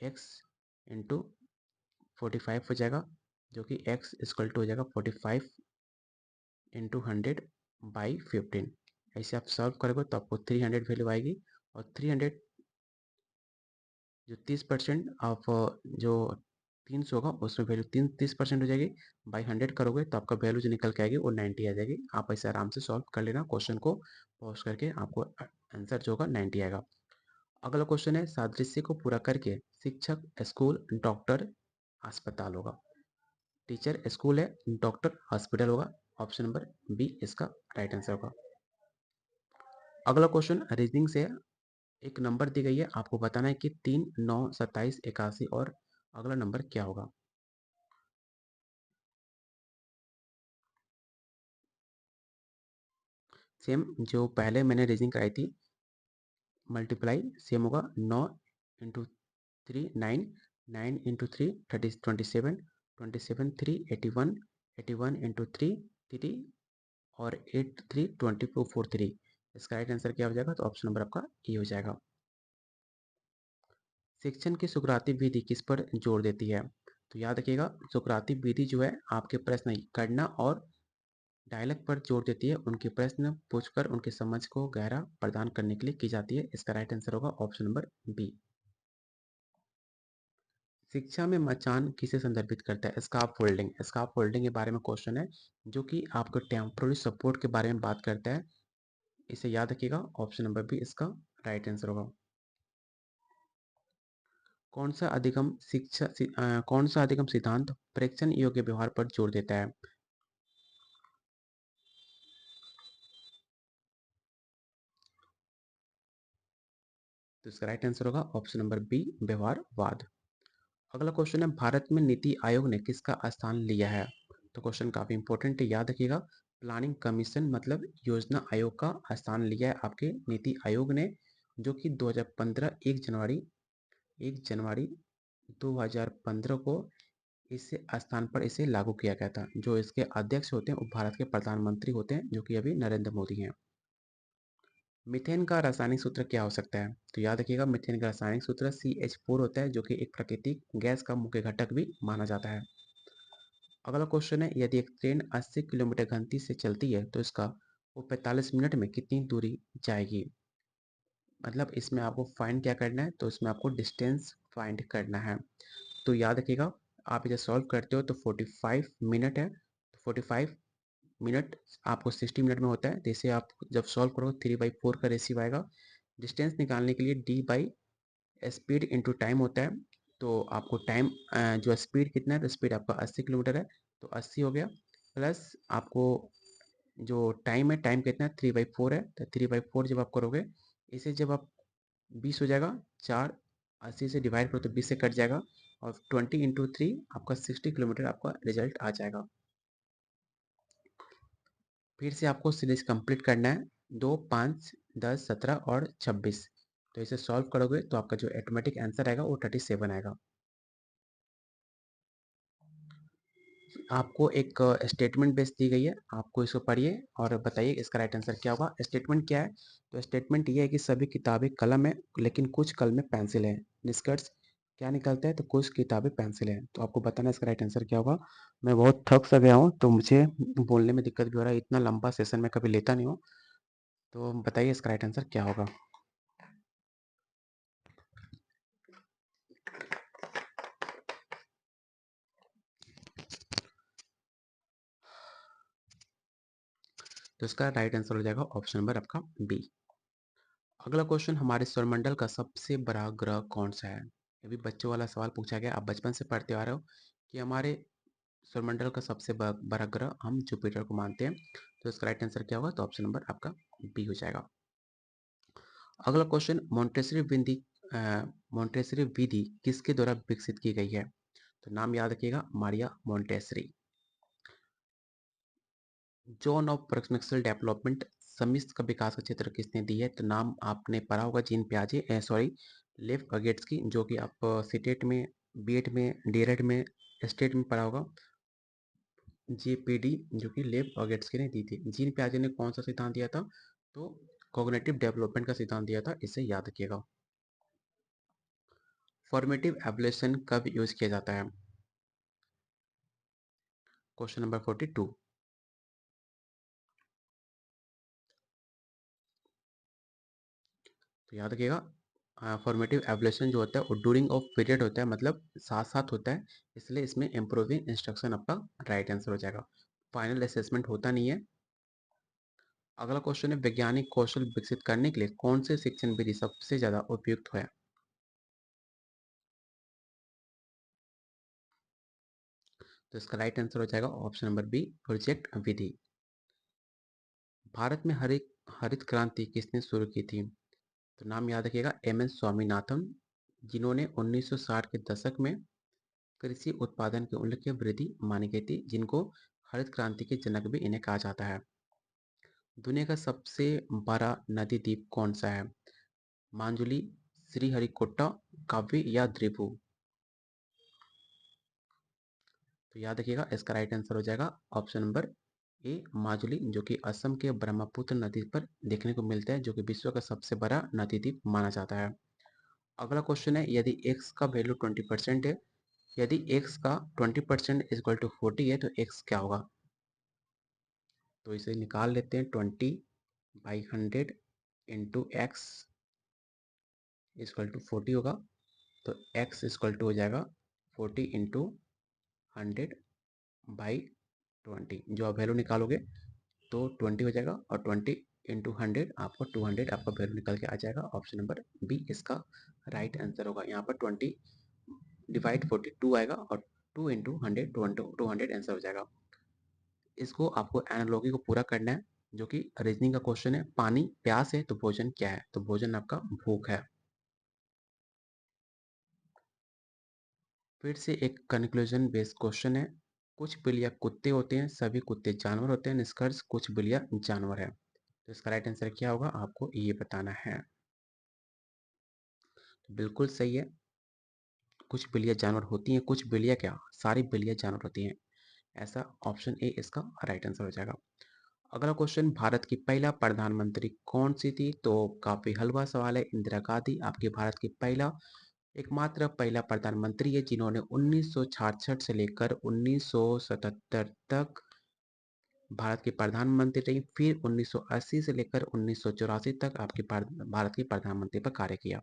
x इंटू 45 हो जाएगा, जो कि x इक्वल टू हो जाएगा 45 इंटू 100/15। ऐसे आप सॉल्व करोगे तो आपको 300 वैल्यू आएगी, और 300 जो 30% ऑफ जो 300 होगा उसमें वैल्यू 30% हो जाएगी, बाई 100 करोगे तो आपका वैल्यू जो निकल के आएगी वो 90 आ जाएगी। आप ऐसे आराम से सॉल्व कर लेना, क्वेश्चन को पॉज करके आपको आंसर जो होगा 90 आएगा। अगला क्वेश्चन है सादृश्य को पूरा करके शिक्षक स्कूल डॉक्टर अस्पताल होगा। टीचर स्कूल है, डॉक्टर हॉस्पिटल होगा, ऑप्शन नंबर बी इसका राइट आंसर होगा। अगला क्वेश्चन रीजनिंग से, एक नंबर दी गई है, आपको बताना है कि 3, 9, 27, 81 और अगला नंबर क्या होगा। सेम जो पहले मैंने रीजनिंग कराई थी, मल्टीप्लाई सेम होगा, 9 इंटू 3 9, 9 इंटू 3 27, 27 3 81, 81 इंटू 3 3 और 8 3 24 3। इसका राइट आंसर क्या हो जाएगा? तो ऑप्शन नंबर आपका ए हो जाएगा। शिक्षण की सुकराती विधि किस पर जोर देती है? तो याद रखिएगा सुकराती विधि जो है आपके प्रश्न करना और डायलॉग पर जोर देती है, उनके प्रश्न पूछकर उनकी समझ को गहरा प्रदान करने के लिए की जाती है। इसका राइट आंसर होगा ऑप्शन नंबर बी। शिक्षा में मचान किसे संदर्भित करता है? Scarf folding. स्काफ फोल्डिंग के बारे में क्वेश्चन है, जो कि आपको टेम्पोररी सपोर्ट के बारे में बात करता है। इसे याद रखिएगा, ऑप्शन नंबर बी इसका राइट आंसर होगा। कौन सा अधिगम सिद्धांत प्रेक्षण योग्य व्यवहार पर जोर देता है? तो इसका राइट आंसर होगा ऑप्शन नंबर बी व्यवहारवाद। अगला क्वेश्चन है भारत में नीति आयोग ने किसका स्थान लिया है? तो क्वेश्चन काफी इंपॉर्टेंट है, याद रखिएगा प्लानिंग कमीशन मतलब योजना आयोग का स्थान लिया है आपके नीति आयोग ने, जो कि 2015 1 जनवरी 2015 को इस स्थान पर इसे लागू किया गया था। जो इसके अध्यक्ष होते हैं वो भारत के प्रधानमंत्री होते हैं, जो कि अभी नरेंद्र मोदी हैं। मीथेन का रासायनिक सूत्र क्या हो सकता है? तो याद रखिएगा मीथेन का रासायनिक सूत्र CH4 होता है, जो कि एक प्राकृतिक गैस का मुख्य घटक भी माना जाता है। अगला क्वेश्चन है यदि एक ट्रेन 80 किलोमीटर घंटी से चलती है तो इसका वो 45 मिनट में कितनी दूरी जाएगी? मतलब इसमें आपको फाइंड क्या करना है? तो इसमें आपको डिस्टेंस फाइंड करना है। तो याद रखिएगा आप इसे सॉल्व करते हो तो 45 मिनट है, 45 मिनट आपको 60 मिनट में होता है। जैसे आप जब सॉल्व करोगे 3/4 का रेशियो आएगा। डिस्टेंस निकालने के लिए D by speed into time होता है। तो आपको टाइम जो स्पीड कितना है, तो स्पीड आपका 80 किलोमीटर है, तो 80 हो गया। प्लस आपको जो टाइम है, टाइम कितना है, 3/4 है, तो 3/4 जब आप करोगे, इसे जब आप 20 हो जाएगा, 4 80 से डिवाइड करो तो 20 से कट जाएगा, और 20 इंटू 3 आपका 60 किलोमीटर आपका रिजल्ट आ जाएगा। फिर से आपको सीरीज कंप्लीट करना है, 2, 5, 10, 17 और 26। तो इसे सॉल्व करोगे तो आपका जो ऑटोमेटिक आंसर आएगा वो 37 आएगा। आपको एक स्टेटमेंट बेस दी गई है, आपको इसको पढ़िए और बताइए इसका राइट आंसर क्या होगा। स्टेटमेंट क्या है? तो स्टेटमेंट ये है कि सभी किताबें कलम है, लेकिन कुछ कलमें पेंसिल है। निष्कर्ष क्या निकलता है? तो कुछ किताबें पेंसिल है। तो आपको बताना है इसका राइट आंसर क्या होगा। मैं बहुत थक सा गया हूँ, तो मुझे बोलने में दिक्कत भी हो रहा है, इतना लंबा सेशन मैं कभी लेता नहीं हूँ। तो बताइए इसका राइट आंसर क्या होगा। तो इसका राइट आंसर हो जाएगा ऑप्शन नंबर आपका बी। अगला क्वेश्चन, हमारे सौरमंडल का सबसे बड़ा ग्रह कौन सा है? ये भी बच्चों वाला सवाल पूछा गया, आप बचपन से पढ़ते आ रहे हो कि हमारे सौरमंडल का सबसे बड़ा ग्रह हम जुपिटर को मानते हैं। तो इसका राइट आंसर क्या होगा? तो ऑप्शन नंबर आपका बी हो जाएगा। अगला क्वेश्चन, मोंटेसरी विधि किसके द्वारा विकसित की गई है? तो नाम याद रखिएगा, Maria Montessori. Zone of proximal development, समिष्ट का विकास का क्षेत्र किसने दी है? तो नाम आपने पढ़ा होगा, जीन प्याजे, सॉरी, लेव अगेट्सकी, जो कि आप सीटेट में, बीएड में, डीएलएड में, स्टेट में पढ़ा होगा। जेपीडी, जो कि लेव अगेट्सकी ने दी थी। जीन प्याजे ने कौन सा सिद्धांत दिया था? तो कॉग्निटिव डेवलपमेंट का सिद्धांत दिया था, इसे याद रखिएगा। फॉर्मेटिव एवोल्यूशन कब यूज किया जाता है? Question number 42। तो याद रखिएगा, फॉर्मेटिव एवोल्यूशन जो होता है वो ड्यूरिंग ऑफ पीरियड होता है, मतलब साथ साथ होता है, इसलिए इसमें इम्प्रूविंग इंस्ट्रक्शन आपका राइट आंसर हो जाएगा। फाइनल असेसमेंट होता नहीं है। अगला क्वेश्चन है, वैज्ञानिक कौशल विकसित करने के लिए कौन से शिक्षण विधि सबसे ज्यादा उपयुक्त है? तो इसका राइट आंसर हो जाएगा ऑप्शन नंबर बी, प्रोजेक्ट विधि। भारत में हरित हरित क्रांति किसने शुरू की थी? तो नाम याद रखिएगा, एम एन स्वामीनाथन, जिन्होंने 1960 के दशक में कृषि उत्पादन की उल्लेखनीय वृद्धि मानी गई थी, जिनको हरित क्रांति के जनक भी इन्हें कहा जाता है। दुनिया का सबसे बड़ा नदी द्वीप कौन सा है? मांजुली, श्रीहरिकोटा, काव्य या द्रिभु? तो याद रखिएगा, इसका राइट आंसर हो जाएगा ऑप्शन नंबर ए, माजुली, जो कि असम के ब्रह्मपुत्र नदी पर देखने को मिलता है, जो कि विश्व का सबसे बड़ा नदी द्वीप माना जाता है। अगला क्वेश्चन है, यदि x का वैल्यू 20% है, यदि x का 20% इज इक्वल टू 40 है, तो x क्या होगा? तो इसे निकाल लेते हैं, 20/100 इंटू एक्स इजक्वल टू 40 होगा। तो x इजक्वल टू हो जाएगा 40 इंटू 100/20। जो आप वैल्यू निकालोगे तो 20 हो जाएगा, और 20 इंटू 100 आपको 200 आपका वैल्यू निकल के आ जाएगा। ऑप्शन नंबर बी इसका राइट आंसर होगा। यहाँ पर 20/42 आएगा, और 2 इंटू 100 200 आंसर हो जाएगा। इसको आपको एनालॉजी को पूरा करना है, जो कि रीजनिंग का क्वेश्चन है। पानी प्यास है तो भोजन क्या है? तो भोजन आपका भूख है। फिर से एक कंक्लूजन बेस्ड क्वेश्चन है, कुछ बिल्लियाँ कुत्ते होते हैं, सभी कुत्ते जानवर होते हैं, निष्कर्ष कुछ बिल्लियाँ जानवर है। तो इसका राइट आंसर क्या होगा, आपको ये बताना है। तो बिल्कुल सही है, कुछ बिल्लियाँ जानवर होती हैं, कुछ बिल्लियाँ क्या, सारी बिल्लियाँ जानवर होती हैं। ऐसा ऑप्शन ए इसका राइट आंसर हो जाएगा। अगला क्वेश्चन, भारत की पहला प्रधानमंत्री कौन सी थी? तो काफी हलवा सवाल है। इंदिरा गांधी आपके भारत की एकमात्र पहला प्रधानमंत्री है, जिन्होंने 1966 से लेकर 1977 तक भारत की प्रधानमंत्री रही। फिर 1980 से लेकर 1984 तक आपके भारत की प्रधानमंत्री पर कार्य किया।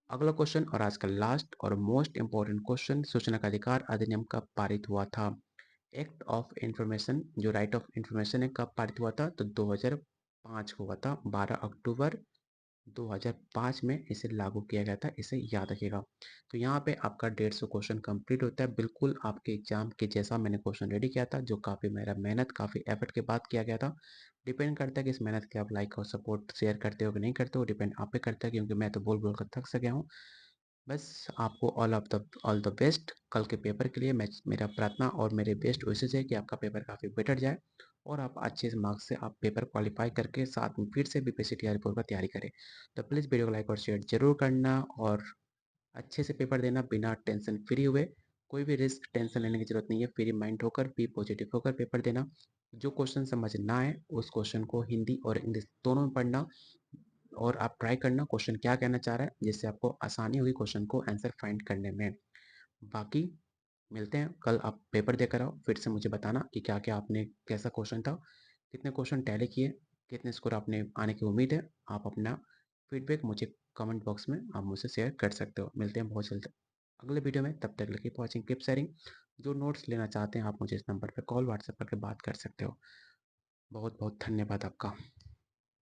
अगला क्वेश्चन और आज का लास्ट और मोस्ट इंपोर्टेंट क्वेश्चन, सूचना का अधिकार अधिनियम कब पारित हुआ था? एक्ट ऑफ इंफॉर्मेशन जो राइट ऑफ इंफॉर्मेशन है कब पारित हुआ था? तो 2005 को हुआ था। 12 अक्टूबर 2005 में इसे लागू किया गया था, इसे याद रखिएगा। तो यहाँ पे आपका 150 क्वेश्चन कंप्लीट होता है, बिल्कुल आपके एग्जाम के जैसा मैंने क्वेश्चन रेडी किया था, जो काफ़ी मेरा मेहनत काफ़ी एफर्ट के बाद किया गया था। डिपेंड करता है कि इस मेहनत के आप लाइक और सपोर्ट शेयर करते हो कि नहीं करते हो, डिपेंड आप पे करता है, क्योंकि मैं तो बोल बोल कर थक सा गया हूँ। बस आपको ऑल द बेस्ट कल के पेपर के लिए। मैं मेरा प्रार्थना और मेरे बेस्ट विशेष है कि आपका पेपर काफ़ी बेटर जाए और आप अच्छे से मार्क्स से आप पेपर क्वालिफाई करके साथ में फिर से बीपीएससी टीआरई रिपोर्ट का तैयारी करें। तो प्लीज़ वीडियो को लाइक और शेयर जरूर करना और अच्छे से पेपर देना बिना टेंशन फ्री हुए। कोई भी रिस्क टेंशन लेने की जरूरत नहीं है, फ्री माइंड होकर बी पॉजिटिव होकर पेपर देना। जो क्वेश्चन समझ ना आए उस क्वेश्चन को हिंदी और इंग्लिश दोनों में पढ़ना और आप ट्राई करना क्वेश्चन क्या कहना चाह रहा है, जिससे आपको आसानी होगी क्वेश्चन को आंसर फाइंड करने में। बाकी मिलते हैं कल, आप पेपर देकर आओ, फिर से मुझे बताना कि क्या क्या आपने कैसा क्वेश्चन था, कितने क्वेश्चन टैली किए, कितने स्कोर आपने आने की उम्मीद है। आप अपना फीडबैक मुझे कमेंट बॉक्स में आप मुझसे शेयर कर सकते हो। मिलते हैं बहुत जल्द अगले वीडियो में, तब तक कीप वॉचिंग कीप शेयरिंग। जो नोट्स लेना चाहते हैं आप मुझे इस नंबर पर कॉल व्हाट्सएप करके बात कर सकते हो। बहुत बहुत धन्यवाद आपका।